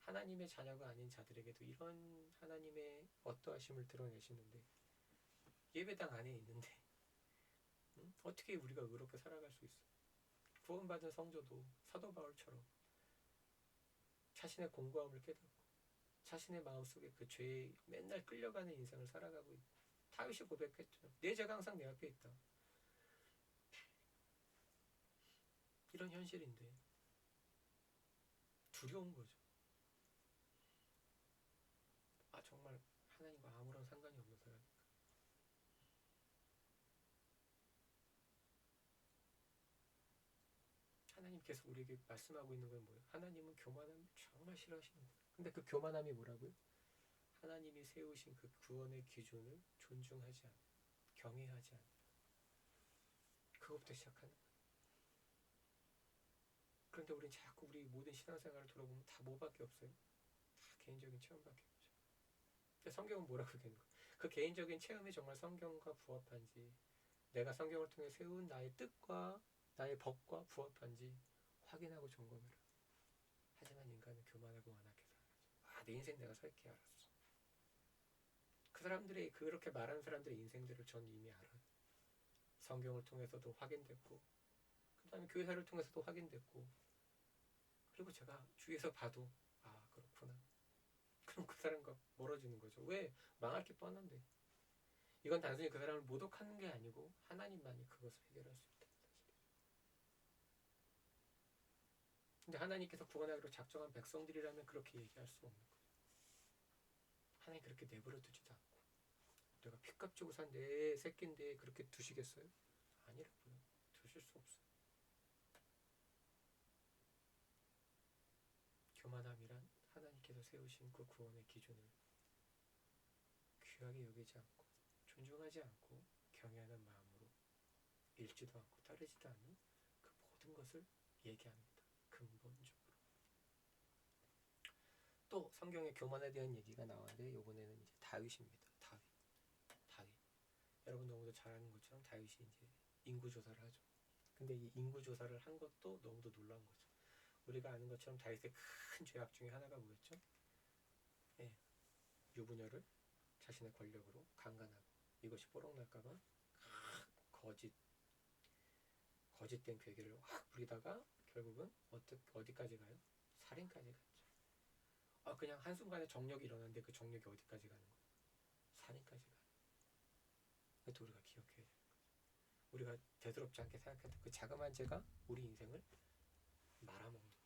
하나님의 자녀가 아닌 자들에게도 이런 하나님의 어떠하심을 드러내시는데 예배당 안에 있는데 어떻게 우리가 의롭게 살아갈 수 있어? 구원받은 성도도 사도 바울처럼 자신의 공고함을 깨닫고 자신의 마음속에 그 죄에 맨날 끌려가는 인생을 살아가고 있고 다윗이 고백했죠. 내 죄가 항상 내 앞에 있다. 이런 현실인데 두려운 거죠. 정말 하나님과 아무런 상관이 없는 사람인가. 하나님께서 우리에게 말씀하고 있는 건 뭐예요? 하나님은 교만함을 정말 싫어하시는 거예요. 근데 그 교만함이 뭐라고요? 하나님이 세우신 그 구원의 기준을 존중하지 않는, 경외하지 않는, 그것부터 시작하는 거예요. 그런데 우린 자꾸 우리 모든 신앙생활을 돌아보면 다 뭐밖에 없어요? 다 개인적인 체험밖에 없죠. 근데 성경은 뭐라고 얘기하는 거예요? 그 개인적인 체험이 정말 성경과 부합한지, 내가 성경을 통해 세운 나의 뜻과 나의 법과 부합한지 확인하고 점검해라. 하지만 인간은 교만하고 완악해서 안 하죠. 내 인생 내가 살게 알았어. 그 사람들이 그렇게 말하는 사람들의 인생들을 전 이미 알아요. 성경을 통해서도 확인됐고 그 다음에 교회사를 통해서도 확인됐고 그리고 제가 주위에서 봐도 그렇구나. 그럼 그 사람과 멀어지는 거죠. 왜? 망할 게 뻔한데. 이건 단순히 그 사람을 모독하는 게 아니고 하나님만이 그것을 해결할 수 있다는 사실이죠. 근데 하나님께서 구원하기로 작정한 백성들이라면 그렇게 얘기할 수 없는 거예요. 하나님 그렇게 내버려 두지도 않고 내가 피값 주고 산 내 새끼인데 그렇게 두시겠어요? 아니라고요. 두실 수 없어요. 교만함이란 하나님께서 세우신 그 구원의 기준을 귀하게 여기지 않고 존중하지 않고 경외하는 마음으로 읽지도 않고 따르지도 않는 그 모든 것을 얘기합니다. 근본적으로. 또 성경에 교만에 대한 얘기가 나왔는데 이번에는 이제 다윗입니다. 다윗. 여러분 너무도 잘 아는 것처럼 다윗이 이제 인구조사를 하죠. 근데 이 인구조사를 한 것도 너무도 놀라운 거죠. 우리가 아는 것처럼 다윗의 큰 죄악 중에 하나가 뭐였죠? 유부녀를 자신의 권력으로 강간하고 이것이 뽀록날까봐 거짓된 괴계를 확 부리다가 결국은 어디까지 가요? 살인까지 갔죠. 그냥 한순간에 정력이 일어났는데 그 정력이 어디까지 가는 거예요? 살인까지 가는 거예요. 그것도 우리가 기억해야 되는 거죠. 우리가 대수롭지 않게 생각했던 그 자그마한 죄가 우리 인생을 말아먹는 거죠.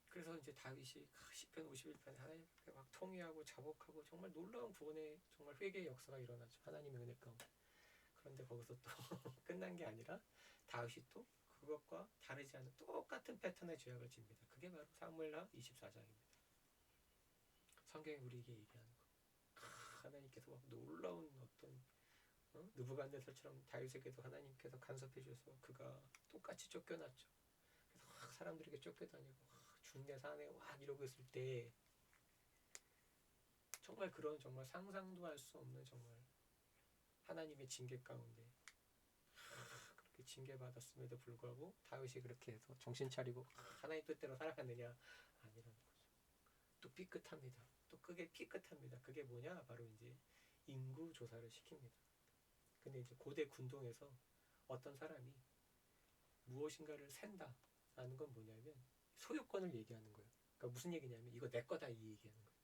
그래서 이제 다윗이 시편 51편에 하나님께 막 통회하고 자복하고 정말 놀라운 구원의 정말 회개의 역사가 일어나죠. 하나님의 은혜 가운데. 그런데 거기서 또 끝난 게 아니라 다윗이 또 그것과 다르지 않은 똑같은 패턴의 죄악을 집니다. 그게 바로 사무엘하 24장입니다. 성경이 우리에게 얘기하는 거. 하나님께서 막 놀라운 어떤 느부갓네살처럼 다윗에게도 하나님께서 간섭해 주셔서 그가 똑같이 쫓겨났죠. 그래서 막 사람들에게 쫓겨다니고 중내 산에 이러고 있을 때 정말 그런 정말 상상도 할 수 없는 정말 하나님의 징계 가운데 그렇게 징계받았음에도 불구하고 다윗이 그렇게 해서 정신 차리고 하나님 뜻대로 살아갔느냐? 아니라는 거죠. 또 삐끗합니다. 또 그게 삐끗합니다. 그게 뭐냐? 바로 이제 인구 조사를 시킵니다. 근데 이제 고대 군동에서 어떤 사람이 무엇인가를 샌다라는 건 뭐냐면 소유권을 얘기하는 거예요. 그러니까 무슨 얘기냐면 이거 내 거다 이 얘기하는 거예요.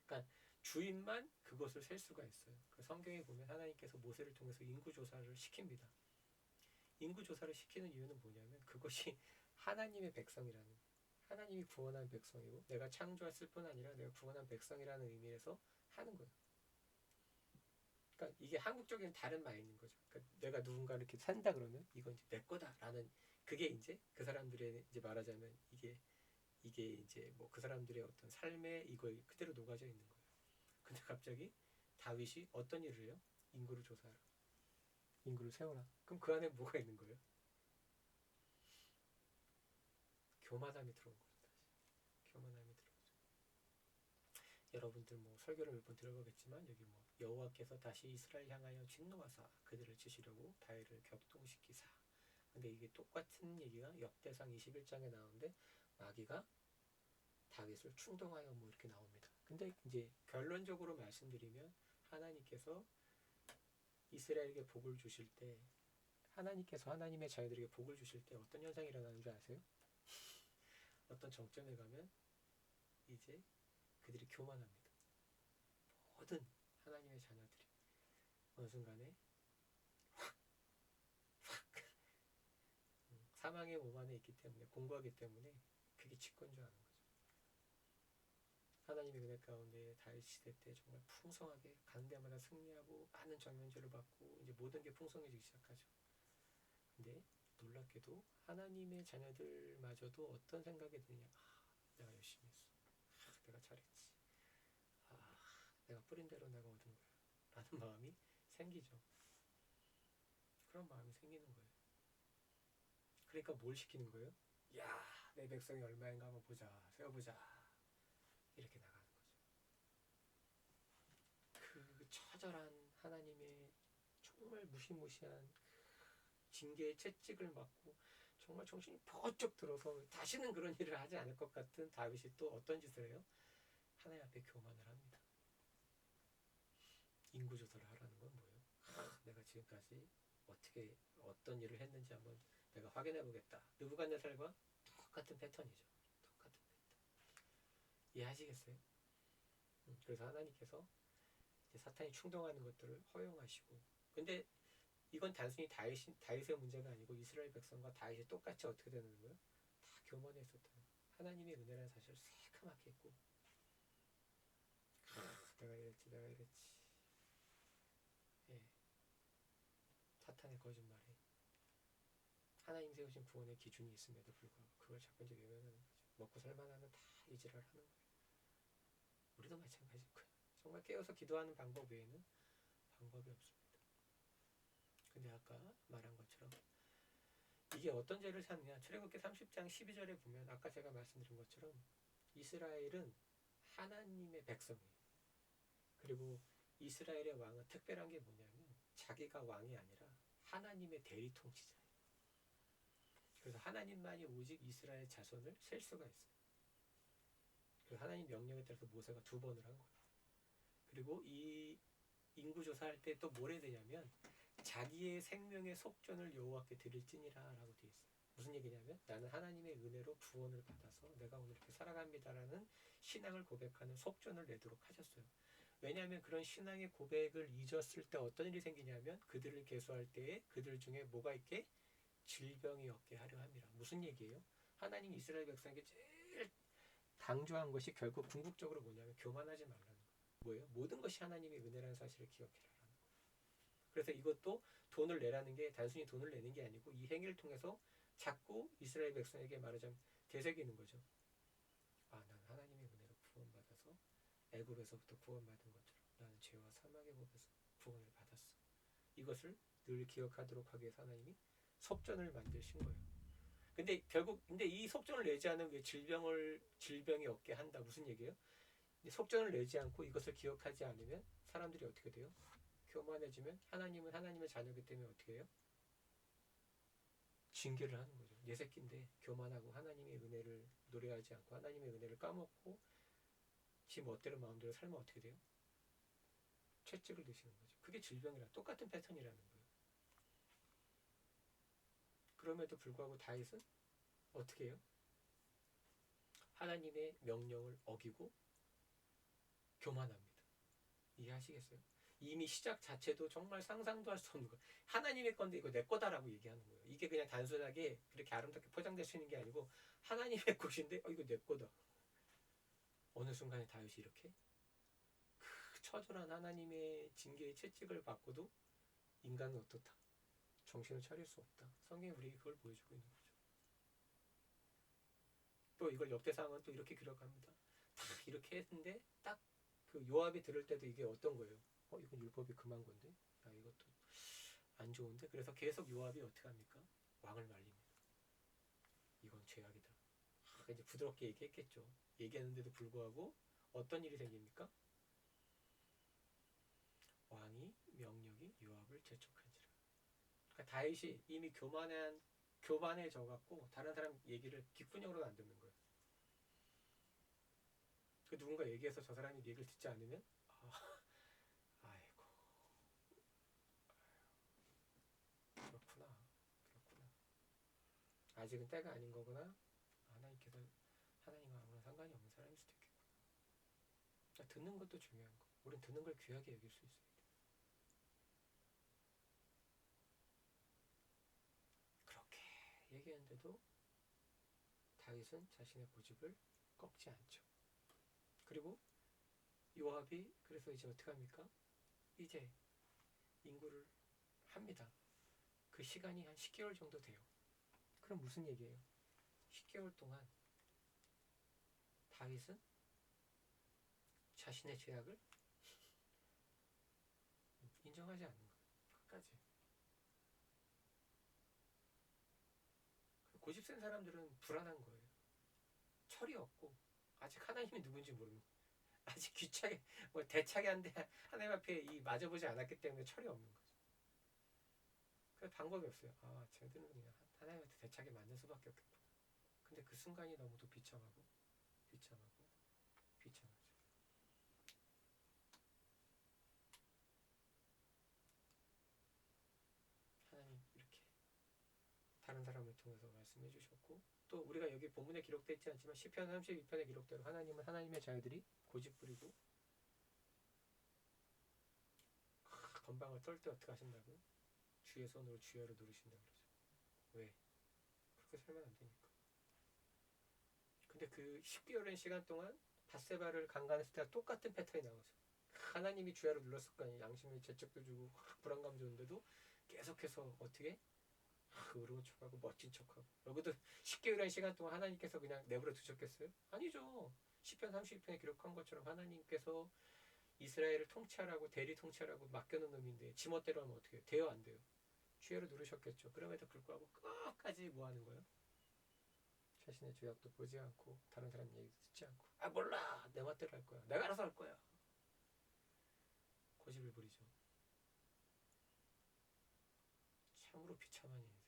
그러니까 주인만 그것을 셀 수가 있어요. 그 성경에 보면 하나님께서 모세를 통해서 인구 조사를 시킵니다. 인구 조사를 시키는 이유는 뭐냐면 그것이 하나님의 백성이라는, 하나님이 구원한 백성이고 내가 창조했을 뿐 아니라 내가 구원한 백성이라는 의미에서 하는 거예요. 그러니까 이게 한국적인 다른 마인드인 거죠. 그러니까 내가 누군가를 이렇게 산다 그러면 이건 이제 내 거다라는, 그게 이제 그 사람들의 이제 말하자면 이게 이제 뭐 그 사람들의 어떤 삶에 이걸 그대로 녹아져 있는 거예요. 근데 갑자기 다윗이 어떤 일을 해요? 인구를 조사하라. 인구를 세워라. 그럼 그 안에 뭐가 있는 거예요? 교만함이 들어온 거죠. 다시 교만함이 들어오죠. 여러분들 뭐 설교를 몇 번 들어보겠지만 여기 뭐 여호와께서 다시 이스라엘 향하여 진노하사 그들을 치시려고 다윗을 격동시키사. 근데 이게 똑같은 얘기가 역대상 21장에 나오는데 마귀가 다윗을 충동하여 뭐 이렇게 나옵니다. 근데 이제 결론적으로 말씀드리면 하나님께서 이스라엘에게 복을 주실 때, 하나님께서 하나님의 자녀들에게 복을 주실 때 어떤 현상이 일어나는 줄 아세요? 어떤 정점에 가면 이제 그들이 교만합니다. 모든 하나님의 자녀들이 어느 순간에 사망의 몸 안에 있기 때문에, 공부하기 때문에 그게 직권주하는 거죠. 하나님의 은혜 가운데 다윗 시대 때 정말 풍성하게 가는 데마다 승리하고 많은 정면제를 받고 이제 모든 게 풍성해지기 시작하죠. 근데 놀랍게도 하나님의 자녀들마저도 어떤 생각이 드느냐. 내가 열심히 했어. 내가 잘했지. 내가 뿌린 대로 내가 얻은 거야. 라는 마음이 생기죠. 그런 마음이 생기는 거예요. 그러니까 뭘 시키는 거예요? 야, 내 백성이 얼마인가 한번 보자. 세어보자. 이렇게 나가는 거죠. 그 처절한 하나님의 정말 무시무시한 징계의 채찍을 맞고 정말 정신이 번쩍 들어서 다시는 그런 일을 하지 않을 것 같은 다윗이 또 어떤 짓을 해요? 하나님 앞에 교만을 합니다. 인구조사를 하라는 건 뭐예요? 내가 지금까지 어떻게 어떤 일을 했는지 한번 내가 확인해 보겠다. 느부갓네살과 똑같은 패턴이죠. 똑같은 패턴. 이해하시겠어요? 그래서 하나님께서 이제 사탄이 충동하는 것들을 허용하시고, 근데 이건 단순히 다윗의 문제가 아니고 이스라엘 백성과 다윗이 똑같이 어떻게 되는 거예요? 다 교만했었다는, 하나님의 은혜라는 사실을 새카맣게 했고, 내가 이랬지, 내가 이랬지. 예. 사탄의 거짓말에 하나님 세우신 구원의 기준이 있음에도 불구하고 그걸 자꾸 이제 외면하는 거죠. 먹고 살만하면 다 이지랄 하는 거예요. 우리도 마찬가지일 거예요. 정말 깨어서 기도하는 방법 외에는 방법이 없습니다. 근데 아까 말한 것처럼 이게 어떤 죄를 샀느냐. 출애굽기 30장 12절에 보면 아까 제가 말씀드린 것처럼 이스라엘은 하나님의 백성이에요. 그리고 이스라엘의 왕은 특별한 게 뭐냐면 자기가 왕이 아니라 하나님의 대리 통치자예요. 그래서 하나님만이 오직 이스라엘 자손을 셀 수가 있어요. 그래서 하나님 명령에 따라서 모세가 2번을 한 거예요. 그리고 이 인구조사할 때 또 뭘 해야 되냐면 자기의 생명의 속전을 여호와께 드릴지니라 라고 되어 있어요. 무슨 얘기냐면 나는 하나님의 은혜로 구원을 받아서 내가 오늘 이렇게 살아갑니다라는 신앙을 고백하는 속전을 내도록 하셨어요. 왜냐하면 그런 신앙의 고백을 잊었을 때 어떤 일이 생기냐면 그들을 계수할 때에 그들 중에 뭐가 있게? 질병이 없게 하려 함이라. 무슨 얘기예요? 하나님 이스라엘 백성에게 제일 강조한 것이 결국 궁극적으로 뭐냐면 교만하지 말라는 거예요. 뭐예요? 모든 것이 하나님의 은혜라는 사실을 기억해라라는 거예요. 그래서 이것도 돈을 내라는 게 단순히 돈을 내는 게 아니고 이 행위를 통해서 자꾸 이스라엘 백성에게 말하자면 되새기는 거죠. 난 하나님의 은혜로 구원받아서 애굽에서부터 구원받은 것처럼 나는 죄와 사망의 법에서 구원을 받았어. 이것을 늘 기억하도록 하기 위해서 하나님이 속전을 만드신 거예요. 근데 결국 이 속전을 내지 않으면 왜 질병이 없게 한다. 무슨 얘기예요? 속전을 내지 않고 이것을 기억하지 않으면 사람들이 어떻게 돼요? 교만해지면 하나님은 하나님의 자녀이기 때문에 어떻게 해요? 징계를 하는 거죠. 내 새끼인데 교만하고 하나님의 은혜를 노래하지 않고 하나님의 은혜를 까먹고 지 멋대로 마음대로 살면 어떻게 돼요? 채찍을 드시는 거죠. 그게 질병이랑 똑같은 패턴이라는 거예요. 그럼에도 불구하고 다윗은 어떻게 해요? 하나님의 명령을 어기고 교만합니다. 이해하시겠어요? 이미 시작 자체도 정말 상상도 할 수 없는 거. 하나님의 건데 이거 내 거다라고 얘기하는 거예요. 이게 그냥 단순하게 그렇게 아름답게 포장될 수 있는 게 아니고 하나님의 것인데 이거 내 거다. 어느 순간에 다윗이 이렇게 그 처절한 하나님의 징계의 채찍을 받고도 인간은 어떻다? 정신을 차릴 수 없다. 성경이 우리에게 그걸 보여주고 있는 거죠. 또 이걸 역대상은 또 이렇게 기록합니다. 다 이렇게 했는데 딱 그 요압이 들을 때도 이게 어떤 거예요? 이건 율법이 금한 건데, 야 이것도 안 좋은데. 그래서 계속 요압이 어떻게 합니까? 왕을 말립니다. 이건 죄악이다. 이제 부드럽게 얘기했겠죠. 얘기하는데도 불구하고 어떤 일이 생깁니까? 왕이 명령이 요압을 재촉한지라. 그러니까 다윗이 이미 교만해져 갖고 다른 사람 얘기를 귓구녕으로도 안 듣는 거예요. 그 누군가 얘기해서 저 사람이 얘기를 듣지 않으면 아이고 그렇구나. 아직은 때가 아닌 거구나. 하나님께서 하나님과 아무런 상관이 없는 사람일 수도 있겠구나. 그러니까 듣는 것도 중요한 거. 우린 듣는 걸 귀하게 여길 수 있어요. 그렇게 얘기했는데도 다윗은 자신의 고집을 꺾지 않죠. 그리고 요압이 그래서 이제 어떻게 합니까? 이제 인구를 합니다. 그 시간이 한 10개월 정도 돼요. 그럼 무슨 얘기예요? 10개월 동안 다윗은 자신의 죄악을 인정하지 않는 거예요. 끝까지. 고집 센 사람들은 불안한 거예요. 철이 없고 아직 하나님이 누군지 모르는 거예요. 아직 귀차게 대차게 한데 하나님 앞에 맞아보지 않았기 때문에 철이 없는 거죠. 그래서 방법이 없어요. 쟤들은 그냥 하나님한테 대차게 맞는 수밖에 없겠구나. 근데 그 순간이 너무도 비참하고 비참하죠. 하나님 이렇게 다른 사람을 통해서 말씀해 주셨고, 또 우리가 여기 본문에 기록되어 있지 않지만 시편 32편의 기록대로 하나님은 하나님의 자녀들이 고집 부리고 건방을 떨 때 어떻게 하신다고? 주의 손으로 주야로 누르신다고 그러죠. 왜? 그렇게 살면 안 되니까. 근데 그 10개월의 시간 동안 밧세바를 강간했을 때와 똑같은 패턴이 나오죠. 하나님이 주야로 눌렀을 거 아니에요. 양심의 죄책도 주고 불안감 주는데도 계속해서 어떻게? 의로운 척하고 멋진 척하고. 여기도 10개월의 시간 동안 하나님께서 그냥 내버려 두셨겠어요? 아니죠. 시편 32편에 기록한 것처럼 하나님께서 이스라엘을 통치하라고 대리 통치하라고 맡겨놓은 놈인데 지멋대로 하면 어떻게 해요? 돼요 안 돼요? 주야로 누르셨겠죠. 그럼에도 불구하고 끝까지 뭐 하는 거예요? 자신의 죄악도 보지 않고 다른 사람 얘기도 듣지 않고 몰라 내 멋대로 할 거야. 내가 알아서 할 거야. 고집을 부리죠. 참으로 비참한 인생.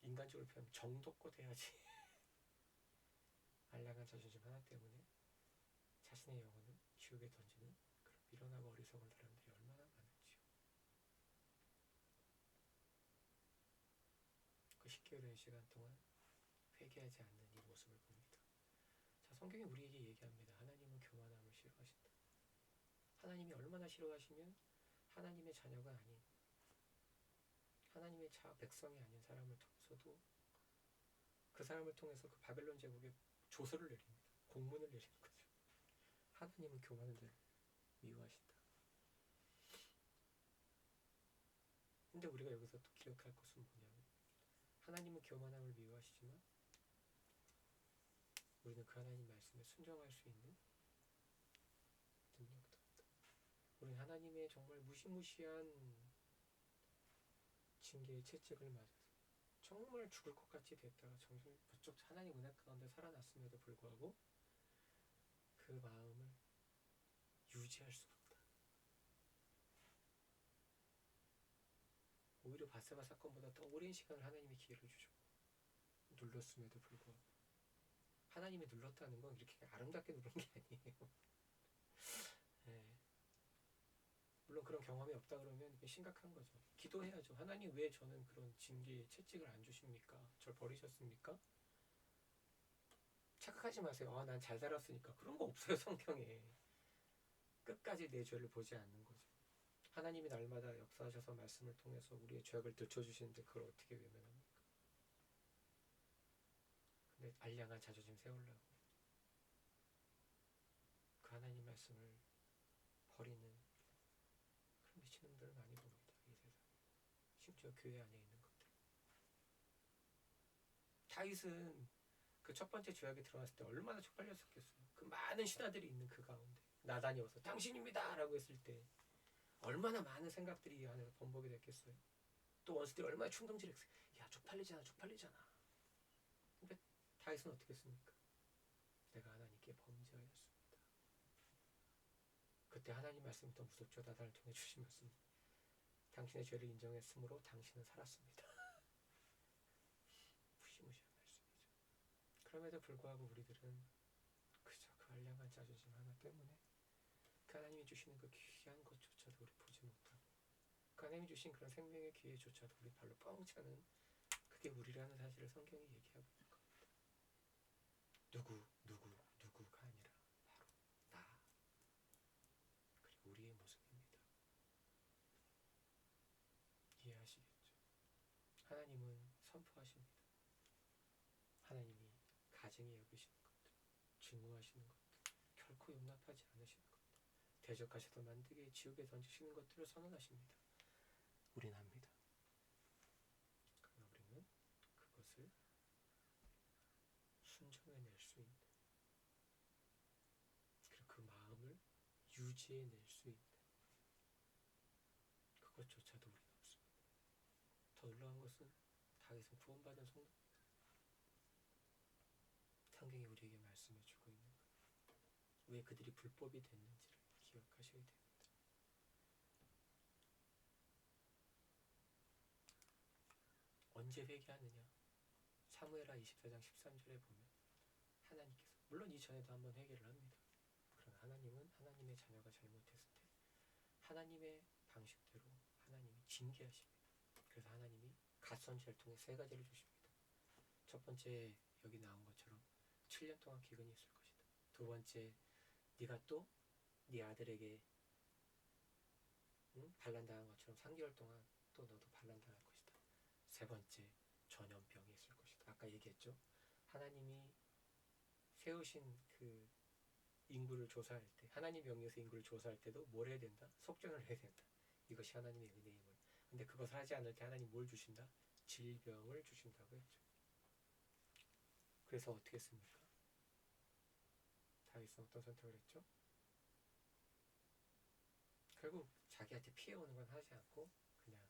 인간적으로 표현하면 정도껏 해야지. 알량한 자존심 하나 때문에 자신의 영혼을 지옥에 던지는 그런 미련하고 어리석은 사람들이 얼마나 많은지요. 그 10개월의 시간 동안 회개하지 않는 이 모습을 봅니다. 자, 성경이 우리에게 얘기합니다. 하나님은 교만함을 싫어하신다. 하나님이 얼마나 싫어하시면 하나님의 자녀가 아닌 하나님의 백성이 아닌 사람을 통해서도 그 사람을 통해서 그 바벨론 제국에 조서를 내립니다. 공문을 내리는 거죠. 하나님은 교만을 미워하신다. 근데 우리가 여기서 또 기억할 것은 뭐냐면 하나님은 교만함을 미워하시지만 우리는 그 하나님 말씀에 순종할 수 있는 능력도 있다. 우리는 하나님의 정말 무시무시한 징계의 채찍을 맞아서 정말 죽을 것 같이 됐다가 정신 번쩍 하나님 은혜 가운데 살아났음에도 불구하고 그 마음을 유지할 수가 없다. 오히려 밧세바 사건보다 더 오랜 시간을 하나님이 기회를 주셨고 눌렀음에도 불구하고 하나님이 눌렀다는 건 이렇게 아름답게 누른 게 아니에요. 네. 물론 그런 경험이 없다 그러면 심각한 거죠. 기도해야죠. 하나님 왜 저는 그런 징계의 채찍을 안 주십니까? 절 버리셨습니까? 착각하지 마세요. 난 잘 살았으니까. 그런 거 없어요, 성경에. 끝까지 내 죄를 보지 않는 거죠. 하나님이 날마다 역사하셔서 말씀을 통해서 우리의 죄악을 들춰주시는데 그걸 어떻게 외면합니까? 근데 알량한 자존심 세우려고 그 하나님 말씀을 버리는 그런 미친놈들을 많이 봅니다. 이 세상에. 심지어 교회 안에 있는 것들. 다윗은 그 첫 번째 죄악에 들어갔을 때 얼마나 쪽팔렸었겠어요. 그 많은 신하들이 있는 그 가운데 나단이 와서 당신입니다 라고 했을 때 얼마나 많은 생각들이 이 안에서 번복이 됐겠어요. 또 원수들이 얼마나 충동질했어요. 야, 쪽팔리잖아, 쪽팔리잖아. 근데 다윗은 어떻게 했습니까? 내가 하나님께 범죄하였습니다. 그때 하나님 말씀이 더 무섭죠. 나단을 통해 주신 말씀. 당신의 죄를 인정했으므로 당신은 살았습니다. 무시무시한 말씀이죠. 그럼에도 불구하고 우리들은 그저 그 한량한 자존심 하나 때문에 그 하나님이 주시는 그 귀한 것조차도 우리 보지 못하고 그 하나님이 주신 그런 생명의 기회조차도 우리 발로 뻥 차는 그게 우리라는 사실을 성경이 얘기하고 있는 겁니다. 누구가 아니라 바로 나 그리고 우리의 모습입니다. 이해하시겠죠? 하나님은 선포하십니다. 하나님이 가증히 여기시는 것들, 증오하시는 것들, 결코 용납하지 않으시는 것들, 대적하셔서 만드게 지옥에 던지시는 것들을 선언하십니다. 우린 합니다. 그러나 우리는 그것을 순종해낼 수 있는 그리고 그 마음을 유지해낼 수 있는 그것조차도 우리는 없습니다. 더 놀라운 것은 다윗은 구원받은 성도입니다. 성경이 우리에게 말씀해주고 있는 것. 왜 그들이 불법이 됐는지를 기억하셔야 됩니다. 언제 회개하느냐? 사무엘하 24장 13절에 보면 하나님께서 물론 이전에도 한번 회개를 합니다. 그러나 하나님은 하나님의 자녀가 잘못했을 때 하나님의 방식대로 하나님이 징계하십니다. 그래서 하나님이 갓선지자를 통해 세 가지를 주십니다. 첫 번째 여기 나온 것처럼 7년 동안 기근이 있을 것이다. 두 번째 네가 또 네 아들에게 반란당한 것처럼 3개월 동안 또 너도 반란당할 것이다. 세 번째 전염병이 있을 것이다. 아까 얘기했죠. 하나님이 세우신 그 인구를 조사할 때 하나님 명령에서 인구를 조사할 때도 뭘 해야 된다? 속전을 해야 된다. 이것이 하나님의 은혜임을. 근데 그것을 하지 않을 때 하나님 뭘 주신다? 질병을 주신다고 했죠. 그래서 어떻게 했습니까? 다윗은 어떤 선택을 했죠? 결국 자기한테 피해오는 건 하지 않고 그냥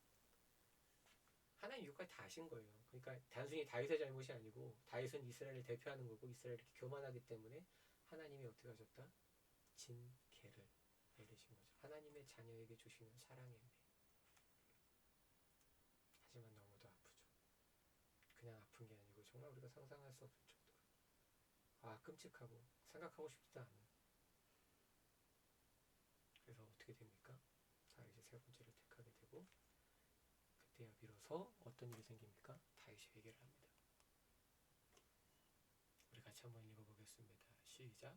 하나님 이것까지 다 아신 거예요. 그러니까 단순히 다윗의 잘못이 아니고 다윗은 이스라엘을 대표하는 거고 이스라엘이 이렇게 교만하기 때문에 하나님이 어떻게 하셨다? 징계를 내리신 거죠. 하나님의 자녀에게 주시는 사랑의 은혜. 하지만 너무도 아프죠. 그냥 아픈 게 아니고 정말 우리가 상상할 수 없을 정도로 끔찍하고 생각하고 싶지도 않은. 그래서 어떻게 됩니까? 다윗이 세 번째를 택하게 되고 그때야 비로소 어떤 일이 생깁니까? 다윗이 회개를 합니다. 우리 같이 한번 읽어보겠습니다. 시작.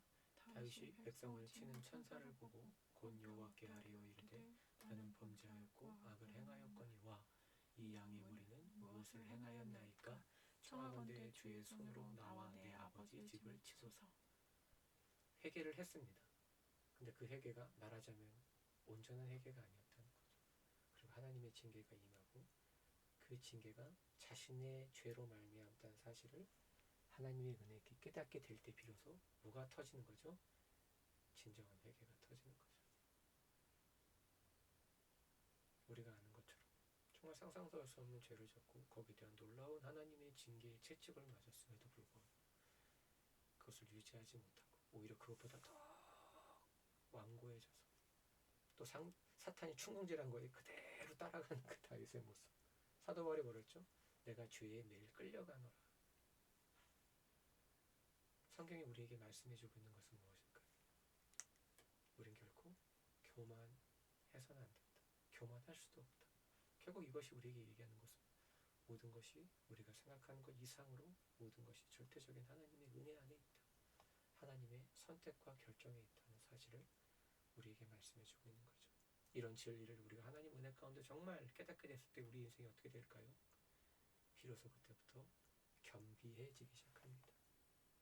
다윗이 백성을 치는 천사를 보고 곧 여호와께 아뢰어 이르되 나는 범죄하였고 악을 행하였거니와 이 양의 무리는 무엇을 행하였나이까? 청하건대 주의 손으로 나와 내 아버지 집을 치소서. 회개를 했습니다. 근데 그 회개가 말하자면 온전한 회개가 아니었다는 거죠. 그리고 하나님의 징계가 임하고 그 징계가 자신의 죄로 말미암았다는 사실을 하나님의 은혜에 깨닫게 될 때 비로소 뭐가 터지는 거죠? 진정한 회개가 터지는 거죠. 우리가 아는 것처럼 정말 상상도 할 수 없는 죄를 졌고 거기에 대한 놀라운 하나님의 징계의 채찍을 맞았음에도 불구하고 그것을 유지하지 못하고 오히려 그것보다 더 완고해져서 또 사탄이 충동질한 거에 그대로 따라가는 그 다윗의 모습. 사도 바울이 뭐랬죠? 내가 죄에 매일 끌려가노라. 성경이 우리에게 말씀해주고 있는 것은 무엇일까요? 우린 결코 교만해서는 안 된다. 교만할 수도 없다. 결국 이것이 우리에게 얘기하는 것은 모든 것이 우리가 생각하는 것 이상으로 모든 것이 절대적인 하나님의 은혜 안에 있다. 하나님의 선택과 결정에 있다는 사실을 우리에게 말씀해주고 있는 거죠. 이런 진리를 우리가 하나님 은혜 가운데 정말 깨닫게 됐을 때 우리 인생이 어떻게 될까요? 비로소 그때부터 겸비해지기 시작합니다.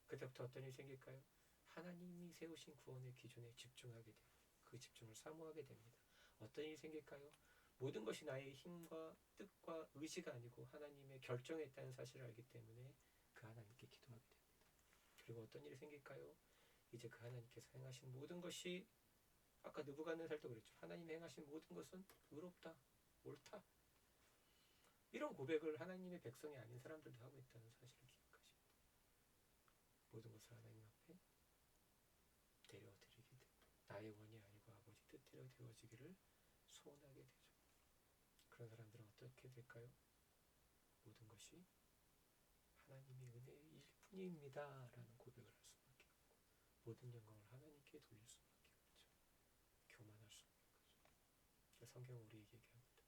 그때부터 어떤 일이 생길까요? 하나님이 세우신 구원의 기준에 집중하게 되고 그 집중을 사모하게 됩니다. 어떤 일이 생길까요? 모든 것이 나의 힘과 뜻과 의지가 아니고 하나님의 결정에 있다는 사실을 알기 때문에 그 하나님께 기도하게 됩니다. 그리고 어떤 일이 생길까요? 이제 그 하나님께서 행하신 모든 것이 아까 느부갓네살도 그랬죠. 하나님이 행하신 모든 것은 의롭다, 옳다. 이런 고백을 하나님의 백성이 아닌 사람들도 하고 있다는 사실을 기억하십니다. 모든 것을 하나님 앞에 내려드리게 되고 나의 원이 아니고 아버지 뜻대로 되어지기를 소원하게 되죠. 그런 사람들은 어떻게 될까요? 모든 것이 하나님의 은혜일 뿐입니다 라는 고백을 할 수밖에 없고 모든 영광을 하나님께 돌릴 수밖에 없죠. 교만할 수 없는 거죠. 성경은 우리에게 얘기합니다.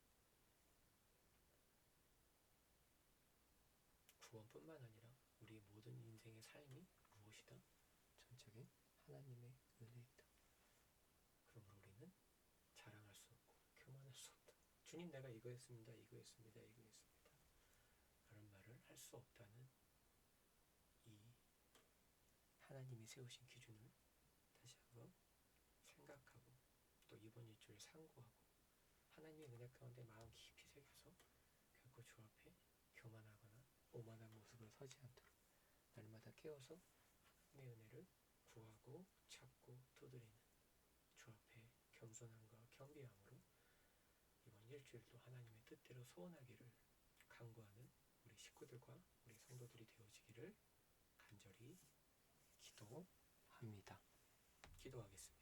구원뿐만 아니라 우리 모든 인생의 삶이 무엇이다? 전적인 하나님의 은혜이다. 그러므로 우리는 자랑할 수 없고 교만할 수 없다. 주님 내가 이거 했습니다. 이거 했습니다. 이거 했습니다. 그런 말을 할 수 없다는 이 하나님이 세우신 기준을 다시 한번 생각하고 또 이번 일주일 상고하고 하나님의 은혜 가운데 마음 깊이 새겨서 결코 주 앞에 교만하거나 오만한 모습으로 서지 않도록 날마다 깨어서 하나님의 은혜를 구하고 찾고 두드리는 주 앞에 겸손함과 겸비함으로 이번 일주일도 하나님의 뜻대로 소원하기를 간구하는 우리 식구들과 우리 성도들이 되어지기를 간절히 기도합니다. 기도하겠습니다.